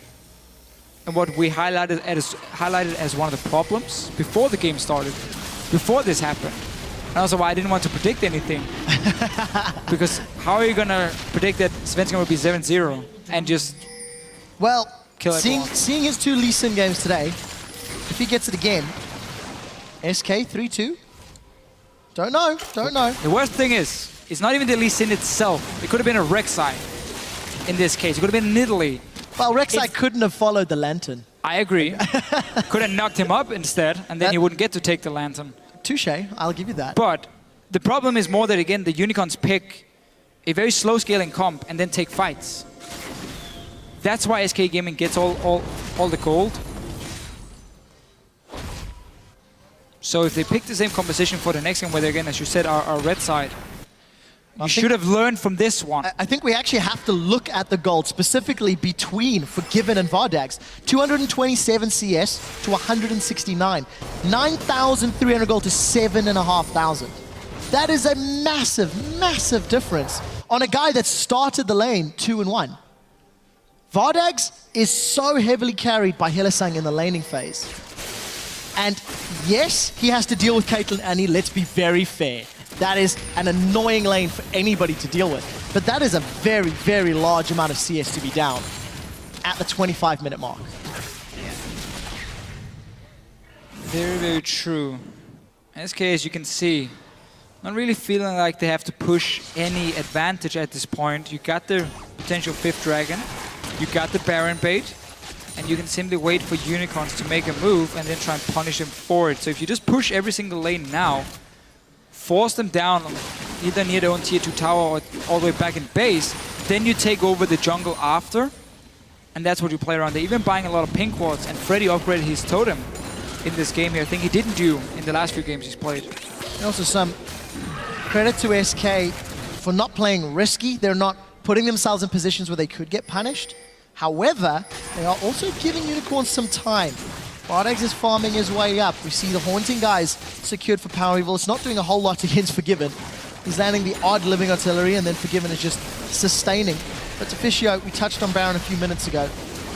Speaker 1: And what we highlighted as one of the problems before the game started, before this happened. And also why I didn't want to predict anything. Because how are you going to predict that Svensson will be 7-0 and just
Speaker 2: Well,
Speaker 1: kill everyone?
Speaker 2: seeing his 2 Lee Sin games today, if he gets it again, SK 3-2? Don't know.
Speaker 1: The worst thing is, it's not even the Lee Sin itself. It could have been a Rek'Sai in this case. It could have been Nidalee.
Speaker 2: Well, Rek'Sai couldn't have followed the Lantern.
Speaker 1: I agree. Could have knocked him up instead, and then he wouldn't get to take the Lantern.
Speaker 2: Touche, I'll give you that.
Speaker 1: But the problem is more that, again, the Unicorns pick a very slow scaling comp and then take fights. That's why SK Gaming gets all the gold. So if they pick the same composition for the next game, where they, again, as you said, are red side, you should have learned from this one.
Speaker 2: I think we actually have to look at the gold specifically between Forgiven and Vardags. 227 CS to 169. 9,300 gold to 7,500. That is a massive, massive difference on a guy that started the lane 2-1. Vardags is so heavily carried by Hylissang in the laning phase. And yes, he has to deal with Caitlyn Annie, let's be very fair. That is an annoying lane for anybody to deal with. But that is a very, very large amount of CS to be down at the 25-minute mark.
Speaker 1: Very, very true. SK, as you can see, not really feeling like they have to push any advantage at this point. You got the potential 5th dragon, you got the Baron bait, and you can simply wait for Unicorns to make a move and then try and punish them for it. So if you just push every single lane now, force them down either near their own tier 2 tower or all the way back in base, then you take over the jungle after, and that's what you play around. They're even buying a lot of pink wards, and Freddy upgraded his totem in this game here. I think he didn't do in the last few games he's played.
Speaker 2: And also some credit to SK for not playing risky. They're not putting themselves in positions where they could get punished. However, they are also giving Unicorns some time. Vardags is farming his way up. We see the Haunting guys secured for Power Evil. It's not doing a whole lot against Forgiven. He's landing the odd Living Artillery, and then Forgiven is just sustaining. But Deficio, we touched on Baron a few minutes ago.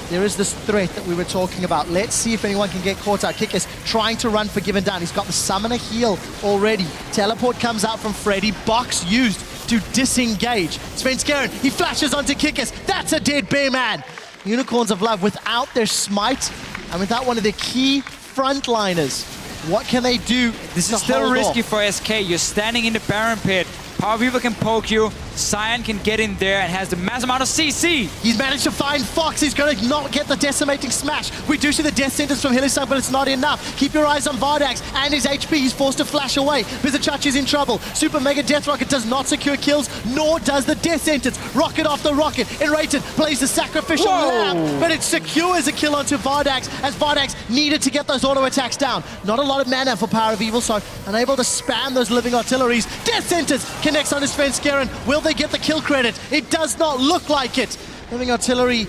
Speaker 2: There is this threat that we were talking about. Let's see if anyone can get caught out. Kikis trying to run Forgiven down. He's got the Summoner heal already. Teleport comes out from Freddy. Box used to disengage. Svenskeren, he flashes onto Kikis. That's a dead bear man. Unicorns of Love, without their smite and without one of their key frontliners, what can they do?
Speaker 1: This is still risky for SK. You're standing in the Baron pit. Power Weaver can poke you. Sion can get in there and has the mass amount of CC.
Speaker 2: He's managed to find Fox. He's going to not get the decimating smash. We do see the death sentence from Hylissang, but it's not enough. Keep your eyes on Vardags and his HP. He's forced to flash away. Vizichach is in trouble. Super Mega Death Rocket does not secure kills, nor does the death sentence. Rocket off the rocket. Enrated plays the sacrificial lamb, but it secures a kill onto Vardags as Vardags needed to get those auto attacks down. Not a lot of mana for Power of Evil, so unable to spam those living artilleries. Death sentence connects on his Svenskeren. Will they get the kill credit? It does not look like it. Living Artillery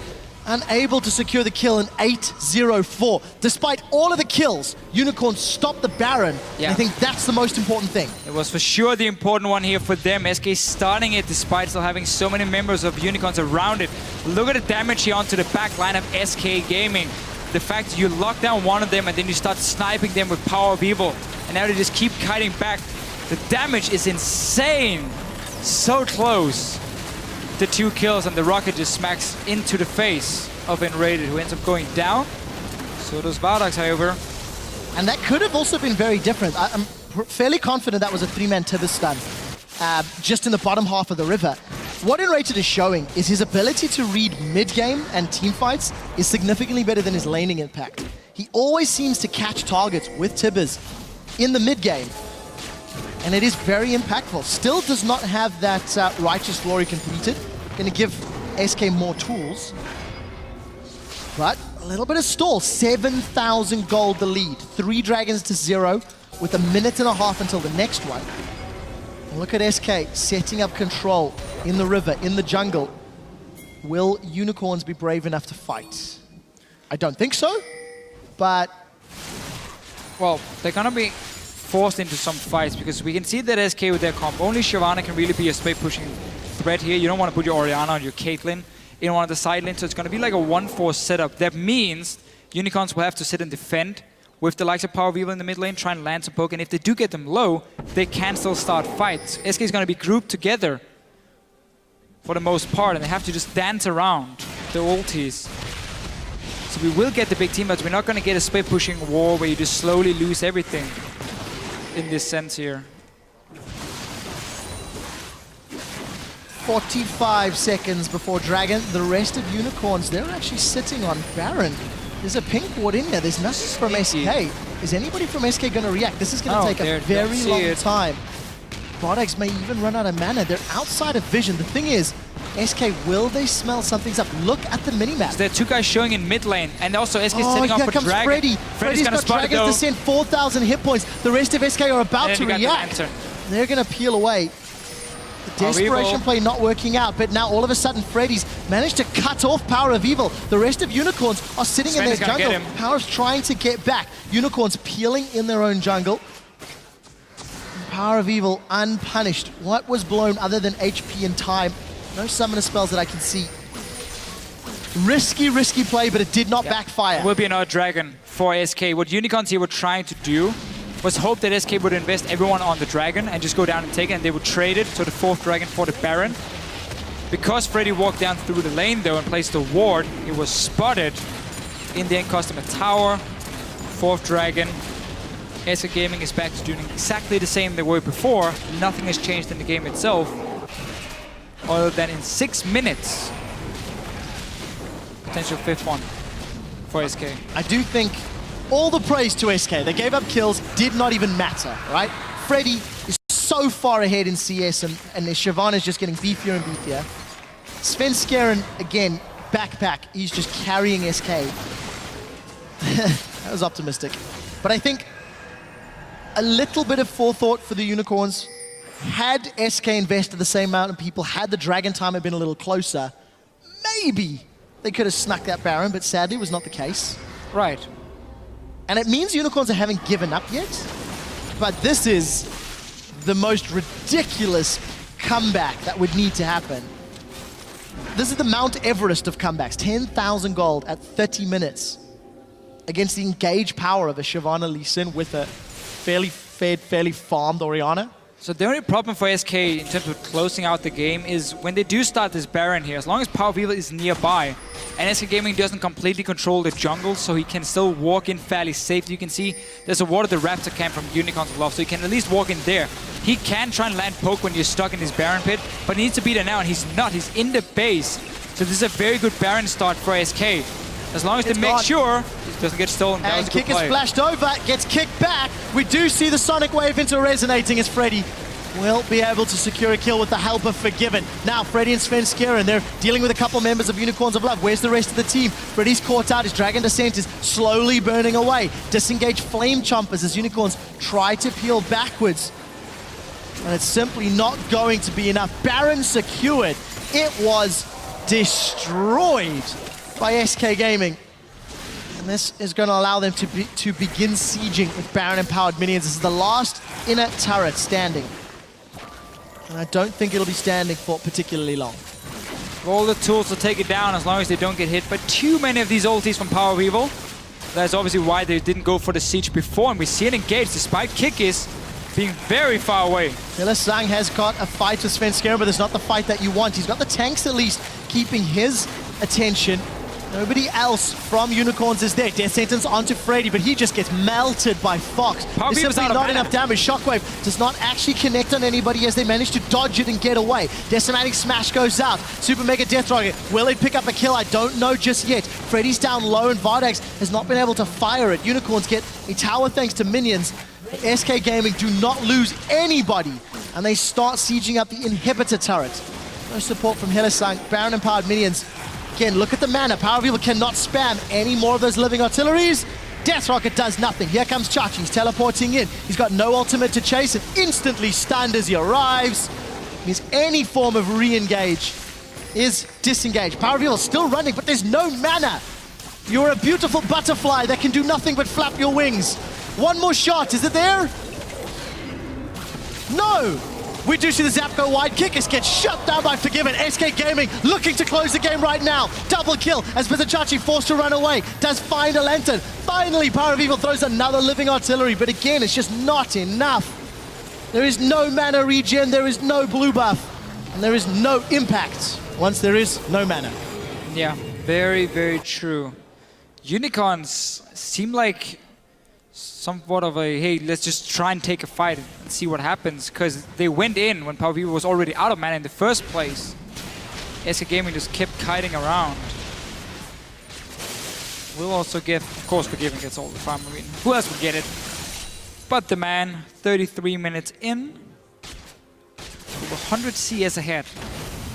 Speaker 2: unable to secure the kill in 8-0-4. Despite all of the kills, Unicorns stopped the Baron.
Speaker 1: Yeah.
Speaker 2: I think that's the most important thing.
Speaker 1: It was for sure the important one here for them. SK starting it despite still having so many members of Unicorns around it. Look at the damage here onto the back line of SK Gaming. The fact that you lock down one of them and then you start sniping them with Power of Evil. And now they just keep kiting back. The damage is insane. So close. The 2 kills and the rocket just smacks into the face of Enrated, who ends up going down. So does Vardax, however.
Speaker 2: And that could have also been very different. I'm fairly confident that was a 3-man Tibber stun, just in the bottom half of the river. What Enrated is showing is his ability to read mid-game and team fights is significantly better than his laning impact. He always seems to catch targets with Tibbers in the mid-game. And it is very impactful. Still does not have that Righteous Glory completed. Gonna give SK more tools. But a little bit of stall. 7,000 gold the lead. 3 dragons to 0 with a minute and a half until the next one. And look at SK setting up control in the river, in the jungle. Will Unicorns be brave enough to fight? I don't think so, but...
Speaker 1: Well, they're gonna be forced into some fights because we can see that SK with their comp, only Shyvana can really be a spade pushing threat here. You don't want to put your Orianna or your Caitlyn in one of the side lanes, so it's going to be like a 1-4 setup. That means Unicorns will have to sit and defend with the likes of Power of Evil in the mid lane, try and land some poke, and if they do get them low, they can still start fights. SK is going to be grouped together for the most part, and they have to just dance around the ultis. So we will get the big team, but we're not going to get a spade pushing war where you just slowly lose everything. In this sense here.
Speaker 2: 45 seconds before Dragon. The rest of Unicorns, they're actually sitting on Baron. There's a pink ward in there. There's nothing from SK. Is anybody from SK going to react? This is going to take a very long time. Vardax may even run out of mana. They're outside of vision. The thing is, SK, will they smell something's up? Look at the minimap.
Speaker 1: So there are 2 guys showing in mid lane, and also SK setting up for
Speaker 2: Dragon.
Speaker 1: Freddy.
Speaker 2: Freddy's got Dragon's Descent, 4,000 hit points. The rest of SK are about to react. They're going to peel away. The desperation play not working out, but now all of a sudden Freddy's managed to cut off Power of Evil. The rest of Unicorns are sitting in their jungle. Power's trying to get back. Unicorns peeling in their own jungle. Power of Evil unpunished. What was blown other than HP and time? No summoner spells that I can see. Risky play, but it did not backfire.
Speaker 1: It will be another dragon for SK. What Unicorns here were trying to do was hope that SK would invest everyone on the dragon and just go down and take it, and they would trade it to the 4th dragon for the Baron. Because Freddy walked down through the lane though and placed the ward, he was spotted. In the end cost him a tower. 4th dragon. SK Gaming is back to doing exactly the same they were before. Nothing has changed in the game itself. Other than in 6 minutes, potential 5th one for SK.
Speaker 2: I do think all the praise to SK. They gave up kills, did not even matter, right? Freddy is so far ahead in CS, and Shyvana is just getting beefier and beefier. Svenskeren, again, backpack. He's just carrying SK. That was optimistic. But I think a little bit of forethought for the Unicorns. Had SK invested the same amount of people, had the Dragon time had been a little closer, maybe they could have snuck that Baron, but sadly it was not the case.
Speaker 1: Right.
Speaker 2: And it means Unicorns haven't given up yet, but this is the most ridiculous comeback that would need to happen. This is the Mount Everest of comebacks. 10,000 gold at 30 minutes against the engaged power of a Shyvana Lee Sin with a fairly fed, fairly farmed Orianna.
Speaker 1: So the only problem for SK in terms of closing out the game is when they do start this Baron here, as long as Power of Evil is nearby, and SK Gaming doesn't completely control the jungle, so he can still walk in fairly safe. You can see there's a ward of the Raptor camp from Unicorn's Bluff, so he can at least walk in there. He can try and land poke when you're stuck in his Baron pit, but he needs to be there now, and he's not. He's in the base. So this is a very good Baron start for SK. As long as they make sure it doesn't get stolen. That was a good play.
Speaker 2: Kick is flashed over, gets kicked back. We do see the Sonic Wave into resonating as Freddy will be able to secure a kill with the help of Forgiven. Now, Freddy and Svenskeren, they're dealing with a couple members of Unicorns of Love. Where's the rest of the team? Freddy's caught out. His Dragon Descent is slowly burning away. Disengage Flame Chompers as Unicorns try to peel backwards. And it's simply not going to be enough. Baron secured. It was destroyed by SK Gaming. And this is going to allow them to begin sieging with Baron-empowered minions. This is the last inner turret standing. And I don't think it'll be standing for particularly long.
Speaker 1: All the tools to take it down as long as they don't get hit. But too many of these ultis from Power of Evil. That's obviously why they didn't go for the siege before. And we see it engaged despite Kikis being very far away.
Speaker 2: Hylissang has got a fight with Svenskeren, but it's not the fight that you want. He's got the tanks at least keeping his attention. Nobody else from Unicorns is there. Death Sentence onto Freddy, but he just gets melted by Fox. There's simply not enough damage. Shockwave does not actually connect on anybody as they manage to dodge it and get away. Decimating Smash goes out. Super Mega Death Rocket. Will they pick up a kill? I don't know just yet. Freddy's down low and Vardax has not been able to fire it. Unicorns get a tower thanks to minions. SK Gaming do not lose anybody, and they start sieging up the inhibitor turret. No support from Hylissang. Baron-empowered minions. Again, look at the mana. Power of Evil cannot spam any more of those living artilleries. Death Rocket does nothing. Here comes Chachi. He's teleporting in. He's got no ultimate to chase it. Instantly stunned as he arrives. Means any form of re-engage is disengaged. Power of Evil still running, but there's no mana. You're a beautiful butterfly that can do nothing but flap your wings. One more shot. Is it there? No! We do see the zap go wide. Kikis gets shut down by Forgiven. SK Gaming looking to close the game right now. Double kill as Bizachachi forced to run away. Does find a lantern. Finally, Power of Evil throws another living artillery, but again, it's just not enough. There is no mana regen, there is no blue buff, and there is no impact once there is no mana.
Speaker 1: Yeah, very, very true. Unicorns seem like somewhat of a, hey, let's just try and take a fight and see what happens, because they went in when Power of Evil was already out of mana in the first place. SK Gaming just kept kiting around. We'll also get, of course, Forgiven gets all the farm. I mean, who else would get it? But the man, 33 minutes in, over 100 CS ahead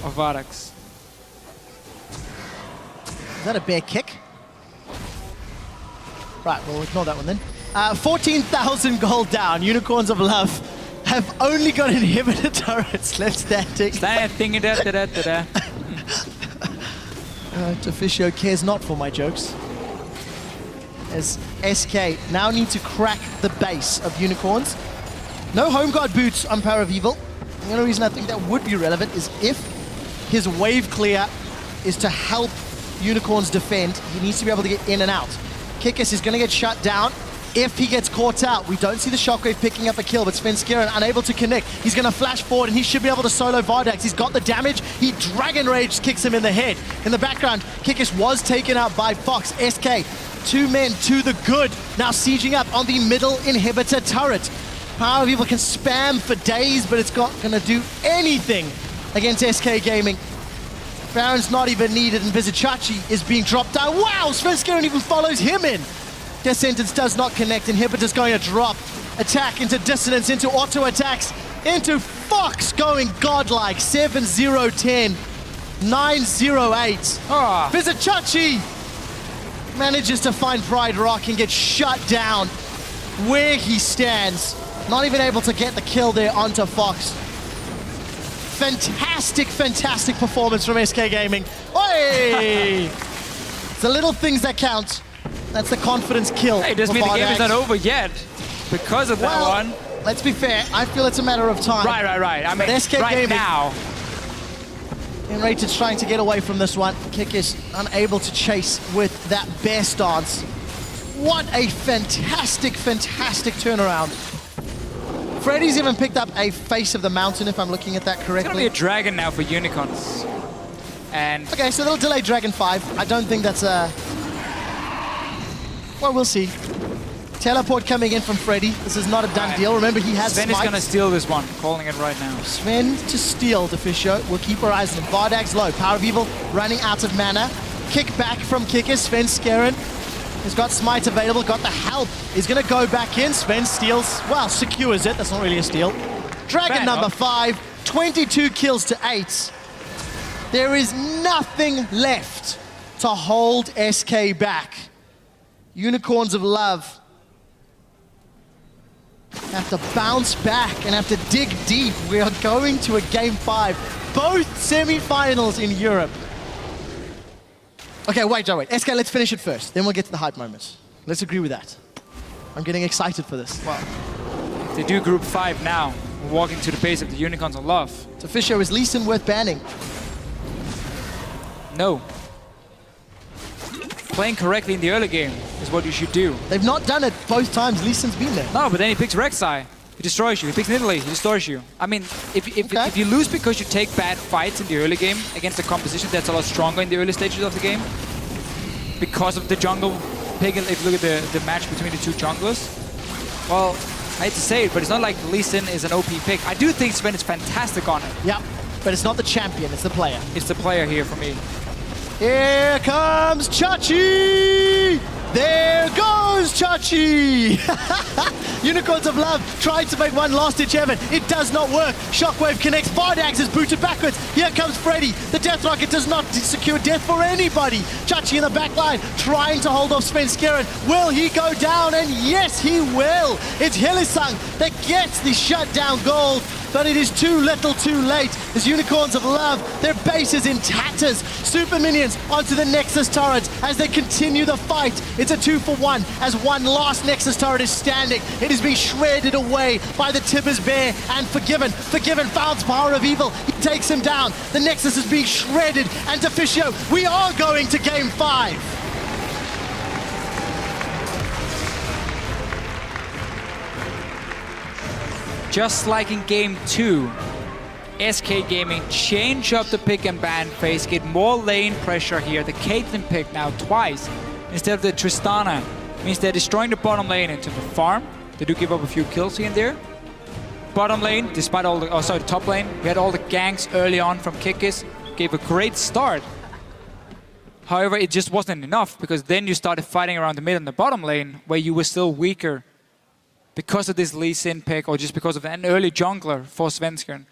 Speaker 1: of Vardax.
Speaker 2: Is that a bare kick? Right, we'll ignore that one then. 14,000 gold down. Unicorns of Love have only got inhibitor turrets left standing. Officio cares not for my jokes. As SK now need to crack the base of Unicorns. No home guard boots on Power of Evil. The only reason I think that would be relevant is if his wave clear is to help Unicorns defend, he needs to be able to get in and out. Kikis is going to get shut down if he gets caught out. We don't see the Shockwave picking up a kill, but Svenskeren unable to connect. He's going to flash forward, and he should be able to solo Vardax. He's got the damage. He Dragon Rage kicks him in the head. In the background, Kikis was taken out by Fox. SK, two men to the good. Now sieging up on the middle inhibitor turret. Power of Evil can spam for days, but it's not going to do anything against SK Gaming. Baron's not even needed, and Bizachachi is being dropped down. Wow, Svenskeren even follows him in. Death Sentence does not connect. Inhibitor's going to drop. Attack into Dissonance, into auto attacks, into Fox going godlike. 7-0-10, 9-0-8. Bizachachi manages to find Pride Rock and gets shut down where he stands. Not even able to get the kill there onto Fox. Fantastic, fantastic performance from SK Gaming. Oi! It's the little things that count. That's the confidence kill.
Speaker 1: Hey, it doesn't mean the game is not over yet because of that one.
Speaker 2: Let's be fair. I feel it's a matter of time.
Speaker 1: Right. I mean,
Speaker 2: SK
Speaker 1: right
Speaker 2: Gaming
Speaker 1: now.
Speaker 2: And Rated's trying to get away from this one. Kick is unable to chase with that bear stance. What a fantastic, fantastic turnaround. Freddy's even picked up a Face of the Mountain, if I'm looking at that correctly.
Speaker 1: It's going to be a dragon now for Unicorns. And
Speaker 2: okay, so they'll delay Dragon 5. I don't think that's a... Well, we'll see. Teleport coming in from Freddy. This is not a done deal. Remember, he has
Speaker 1: Sven
Speaker 2: Smite.
Speaker 1: is going to steal this one. Calling it right now.
Speaker 2: Sven to steal the Fisho. We'll keep our eyes on him. Vardax low. Power of Evil running out of mana. Kick back from Kikis. Svenskeren has got Smite available. Got the help. He's going to go back in. Sven steals. Well, secures it. That's not really a steal. Dragon number 5. 22 kills to 8. There is nothing left to hold SK back. Unicorns of Love have to bounce back and have to dig deep. We are going to a Game 5. Both semi-finals in Europe. Okay, wait. SK, let's finish it first. Then we'll get to the hype moments. Let's agree with that. I'm getting excited for this. Wow.
Speaker 1: If they do Group 5 now, we're walking to the base of the Unicorns of Love.
Speaker 2: So Fisher, is Lee Sin worth banning?
Speaker 1: No. Playing correctly in the early game is what you should do.
Speaker 2: They've not done it both times Lee Sin's been there.
Speaker 1: No, but then he picks Rek'Sai. He destroys you. He picks Nidalee. He destroys you. I mean, if you lose because you take bad fights in the early game against a composition that's a lot stronger in the early stages of the game, because of the jungle pick, if you look at the match between the two junglers, well, I hate to say it, but it's not like Lee Sin is an OP pick. I do think Sven is fantastic on it.
Speaker 2: Yeah, but it's not the champion, it's the player.
Speaker 1: It's the player here for me.
Speaker 2: Here comes Chachi! There goes Chachi! Unicorns of Love tried to make one last-ditch effort. It does not work. Shockwave connects. Vardax is booted backwards. Here comes Freddy. The Death Rocket does not secure death for anybody. Chachi in the back line trying to hold off Svenskeren. Will he go down? And yes, he will. It's Hylissang that gets the shutdown gold. But it is too little too late. As Unicorns of Love, their base is in tatters. Super minions onto the Nexus turret as they continue the fight. It's a 2-for-1 as one last Nexus turret is standing. It is being shredded away by the Tibbers Bear and Forgiven. Forgiven found power of evil. He takes him down. The Nexus is being shredded. And Deficio, we are going to Game 5.
Speaker 1: Just like in Game 2, SK Gaming change up the pick and ban phase, get more lane pressure here. The Caitlyn pick now twice instead of the Tristana. Means they're destroying the bottom lane in terms of farm. They do give up a few kills here and there. Bottom lane, despite all the, the top lane, we had all the ganks early on from Kikis. Gave a great start. However, it just wasn't enough because then you started fighting around the mid and the bottom lane where you were still weaker because of this Lee Sin pick or just because of an early jungler for Svenskeren.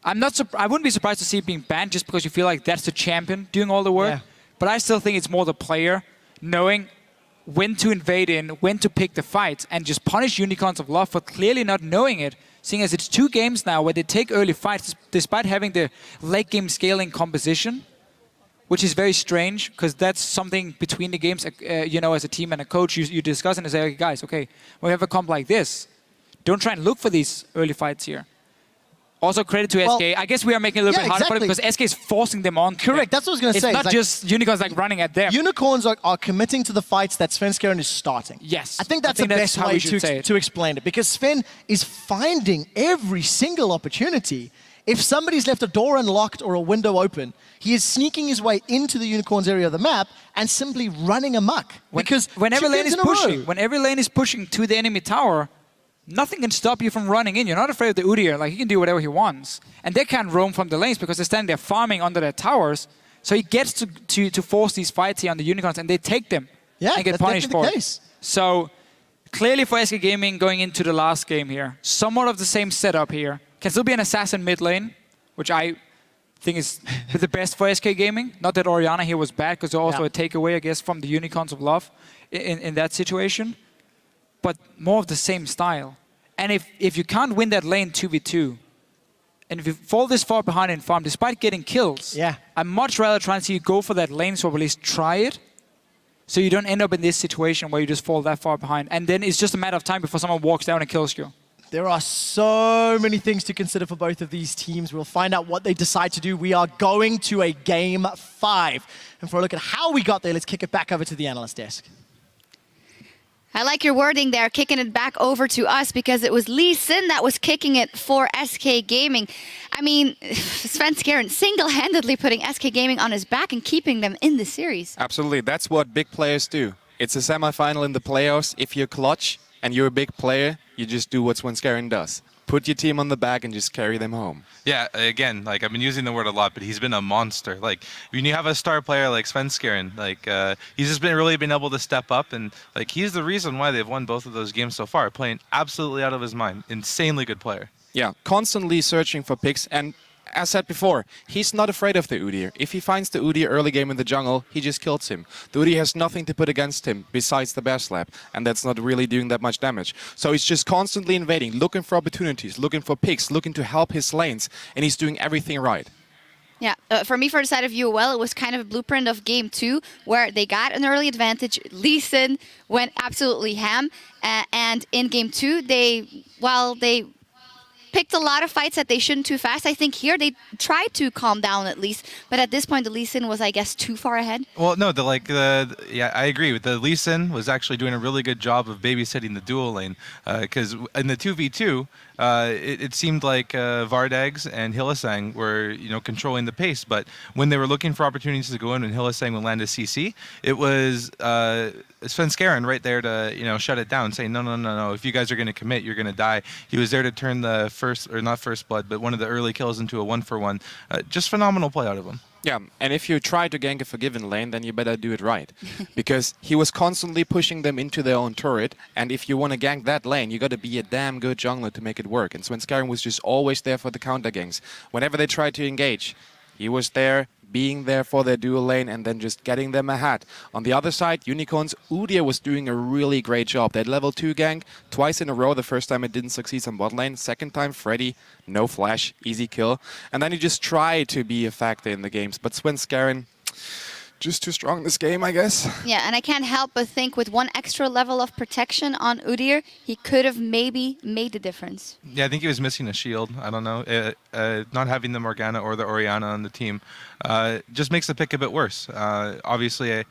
Speaker 1: I wouldn't be surprised to see it being banned just because you feel like that's the champion doing all the work. Yeah. But I still think it's more the player knowing when to invade in, when to pick the fights, and just punish Unicorns of Love for clearly not knowing it, seeing as it's 2 games now where they take early fights despite having the late game scaling composition, which is very strange because that's something between the games, you know, as a team and a coach, you discuss and say, okay, guys, okay, when we have a comp like this, don't try and look for these early fights here. Also, credit to SK. I guess we are making it a little bit harder for them because SK is forcing them on.
Speaker 2: Correct, that's what I was going to say.
Speaker 1: It's not just Unicorns like running at them.
Speaker 2: Unicorns are committing to the fights that Svenskeren is starting.
Speaker 1: Yes.
Speaker 2: I think that's the best way to explain it because Sven is finding every single opportunity. If somebody's left a door unlocked or a window open, he is sneaking his way into the Unicorns area of the map and simply running amok. Because
Speaker 1: when every lane is pushing to the enemy tower, nothing can stop you from running in. You're not afraid of the Udyr. Like, he can do whatever he wants. And they can't roam from the lanes because they're standing there farming under their towers. So he gets to force these fights here on the Unicorns, and they take them and get punished for it. So clearly for SK Gaming going into the last game here, somewhat of the same setup here. Can still be an assassin mid lane, which I think is the best for SK Gaming. Not that Orianna here was bad, because also a takeaway, I guess, from the Unicorns of Love in that situation. But more of the same style. And if you can't win that lane 2v2, and if you fall this far behind in farm, despite getting kills, I'd much rather try and see you go for that lane, so at least try it, so you don't end up in this situation where you just fall that far behind. And then it's just a matter of time before someone walks down and kills you.
Speaker 2: There are so many things to consider for both of these teams. We'll find out what they decide to do. We are going to a Game 5. And for a look at how we got there, let's kick it back over to the analyst desk.
Speaker 3: I like your wording there, kicking it back over to us, because it was Lee Sin that was kicking it for SK Gaming. I mean, Svenskeren single-handedly putting SK Gaming on his back and keeping them in the series.
Speaker 4: Absolutely, that's what big players do. It's a semi-final in the playoffs. If you're clutch and you're a big player, you just do what Svenskeren does. Put your team on the back and just carry them home. Yeah, again, like I've been using the word a lot, but he's been a monster. Like when you have a star player like Svenskeren, like he's just really been able to step up, and like he's the reason why they've won both of those games so far. Playing absolutely out of his mind, insanely good player. Yeah, constantly searching for picks, and as said before, he's not afraid of the Udyr. If he finds the Udyr early game in the jungle, he just kills him. The Udyr has nothing to put against him besides the Bear Slap, and that's not really doing that much damage. So he's just constantly invading, looking for opportunities, looking for picks, looking to help his lanes, and he's doing everything right.
Speaker 3: Yeah, for me, for the side of UOL, it was kind of a blueprint of game 2, where they got an early advantage. Lee Sin went absolutely ham, and in game 2, they picked a lot of fights that they shouldn't too fast. I think here they tried to calm down at least, but at this point, the Lee Sin was, I guess, too far ahead.
Speaker 5: Well, no, yeah, I agree. With the Lee Sin was actually doing a really good job of babysitting the duo lane, because in the 2v2, it seemed like Vardags and Hylissang were, controlling the pace. But when they were looking for opportunities to go in and Hylissang would land a CC, it was Svenskeren right there to, shut it down, saying, no. If you guys are going to commit, you're going to die. He was there to turn the not first blood, but one of the early kills into a 1-for-1. Just phenomenal play out of him.
Speaker 4: Yeah, and if you try to gank a Forgiven lane, then you better do it right. Because he was constantly pushing them into their own turret, and if you want to gank that lane, you got to be a damn good jungler to make it work. And Svenskeren was just always there for the counter ganks. Whenever they tried to engage, he was there, being there for their dual lane and then just getting them ahead. On the other side, Unicorns, Udyr was doing a really great job. They had level 2 gank twice in a row. The first time it didn't succeed on bot lane. Second time, Freddy, no flash, easy kill. And then he just tried to be a factor in the games. But Svenskeren, just too strong this game, I guess.
Speaker 3: Yeah, and I can't help but think with one extra level of protection on Udyr, he could have maybe made the difference.
Speaker 5: Yeah, I think he was missing a shield. I don't know. Not having the Morgana or the Orianna on the team just makes the pick a bit worse. Obviously,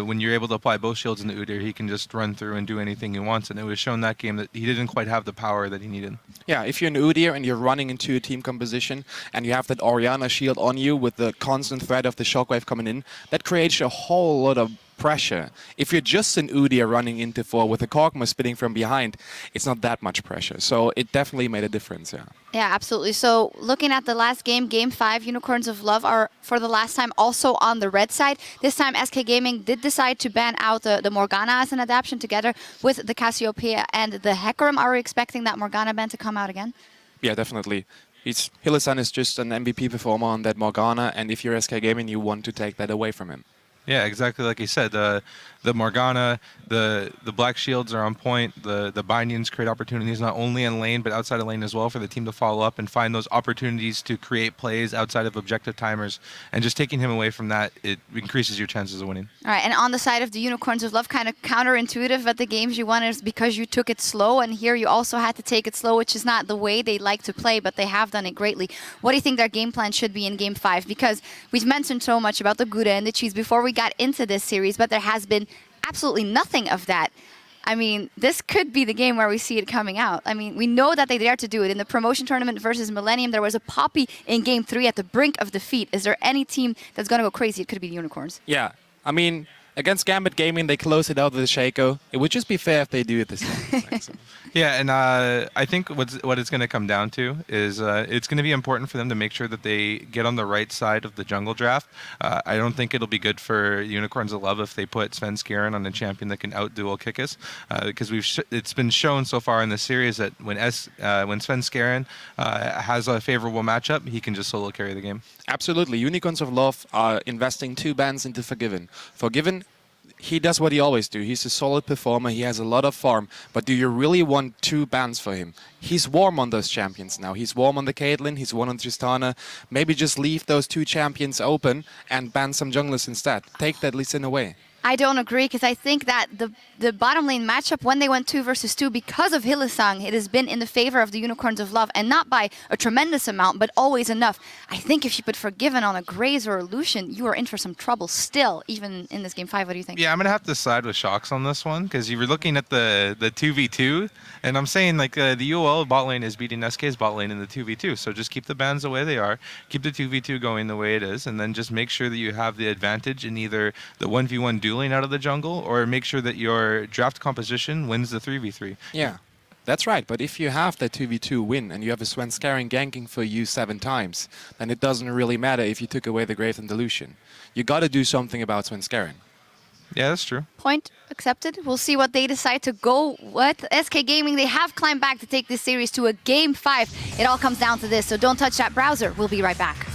Speaker 5: when you're able to apply both shields into Udyr, he can just run through and do anything he wants, and it was shown that game that he didn't quite have the power that he needed.
Speaker 4: Yeah, if you're an Udyr and you're running into a team composition and you have that Orianna shield on you with the constant threat of the shockwave coming in, that creates a whole lot of pressure. If you're just an Udyr running into 4 with a Kog'Maw spitting from behind, it's not that much pressure. So it definitely made a difference, yeah.
Speaker 3: Yeah, absolutely. So looking at the last game, Game 5, Unicorns of Love are, for the last time, also on the red side. This time, SK Gaming did decide to ban out the Morgana as an adaptation together with the Cassiopeia and the Hecarim. Are we expecting that Morgana ban to come out again?
Speaker 4: Yeah, definitely. Hylissang is just an MVP performer on that Morgana, and if you're SK Gaming, you want to take that away from him.
Speaker 5: Yeah, exactly like you said. The Morgana, the Black Shields are on point. The bindings create opportunities not only in lane, but outside of lane as well for the team to follow up and find those opportunities to create plays outside of objective timers. And just taking him away from that, it increases your chances of winning.
Speaker 3: All right, and on the side of the Unicorns of Love, kind of counterintuitive at the games you won is because you took it slow, and here you also had to take it slow, which is not the way they like to play, but they have done it greatly. What do you think their game plan should be in Game 5? Because we've mentioned so much about the Gouda and the cheese before we got into this series, but there has been absolutely nothing of that. I mean, this could be the game where we see it coming out. I mean, we know that they dare to do it. In the promotion tournament versus Millennium, there was a Poppy in Game 3 at the brink of defeat. Is there any team that's going to go crazy? It could be the Unicorns.
Speaker 4: Yeah, I mean, against Gambit Gaming, they close it out with a Shaco. It would just be fair if they do it this time. So.
Speaker 5: Yeah, and I think what it's going to come down to is it's going to be important for them to make sure that they get on the right side of the jungle draft. I don't think it'll be good for Unicorns of Love if they put Svenskeren on a champion that can out-duel Kikis, because it's been shown so far in the series that when Svenskeren has a favorable matchup, he can just solo carry the game.
Speaker 4: Absolutely. Unicorns of Love are investing 2 bans into Forgiven. Forgiven, he does what he always do. He's a solid performer. He has a lot of farm. But do you really want 2 bans for him? He's warm on those champions now. He's warm on the Caitlyn. He's warm on Tristana. Maybe just leave those 2 champions open and ban some junglers instead. Take that Lee Sin away.
Speaker 3: I don't agree, because I think that the bottom lane matchup, when they went 2 versus 2, because of Hylissang, it has been in the favor of the Unicorns of Love, and not by a tremendous amount, but always enough. I think if you put Forgiven on a Graze or a Lucian, you are in for some trouble still, even in this Game 5. What do you think?
Speaker 5: Yeah, I'm going to have to side with Shocks on this one, because you were looking at the 2v2, and I'm saying like the UOL bot lane is beating SK's bot lane in the 2v2, so just keep the bans the way they are, keep the 2v2 going the way it is, and then just make sure that you have the advantage in either the 1v1 dueling out of the jungle, or make sure that your draft composition wins the 3v3.
Speaker 4: Yeah, that's right. But if you have that 2v2 win and you have a Svenskeren ganking for you 7 times, then it doesn't really matter if you took away the Grave and Delusion. You got to do something about Svenskeren.
Speaker 5: Yeah, that's true.
Speaker 3: Point accepted. We'll see what they decide to go with. SK Gaming, they have climbed back to take this series to a Game 5. It all comes down to this, so don't touch that browser. We'll be right back.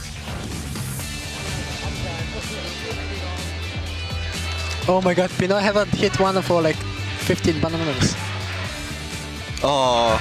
Speaker 6: Oh my god, Pino, I haven't hit one for like 15 bananas.
Speaker 7: Oh.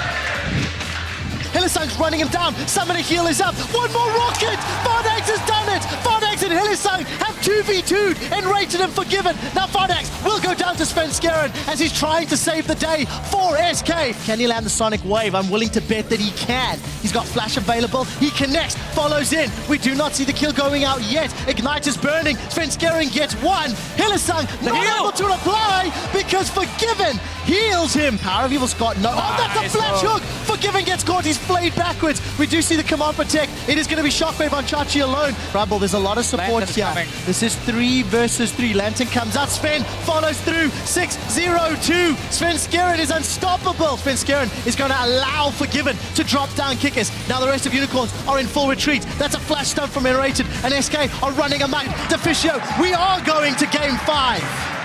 Speaker 2: Hillesang's running him down. Summoner heal is up. One more rocket. Vardags has done it. Vardags and Hillesang have 2v2'd and rated him forgiven. Now Vardags will go down to Svenskeren as he's trying to save the day for SK. Can he land the Sonic Wave? I'm willing to bet that he can. He's got flash available. He connects, follows in. We do not see the kill going out yet. Ignite is burning. Svenskeren gets one. Hillesang not able to reply because Forgiven heals him. Power of Evil's got no... Oh, that's a flash hook! Forgiven gets caught. He's flayed backwards. We do see the command protect. It is going to be Shockwave on Chachi alone. Rumble, there's a lot of support
Speaker 1: Lantern's
Speaker 2: here.
Speaker 1: coming.
Speaker 2: This is 3 versus 3. Lantern comes out. Sven follows through. 6-0-2. Svenskeren is unstoppable. Svenskeren is going to allow Forgiven to drop down kickers. Now the rest of Unicorns are in full retreat. That's a flash stun from Enrated. And SK are running amok. Deficio, we are going to game 5.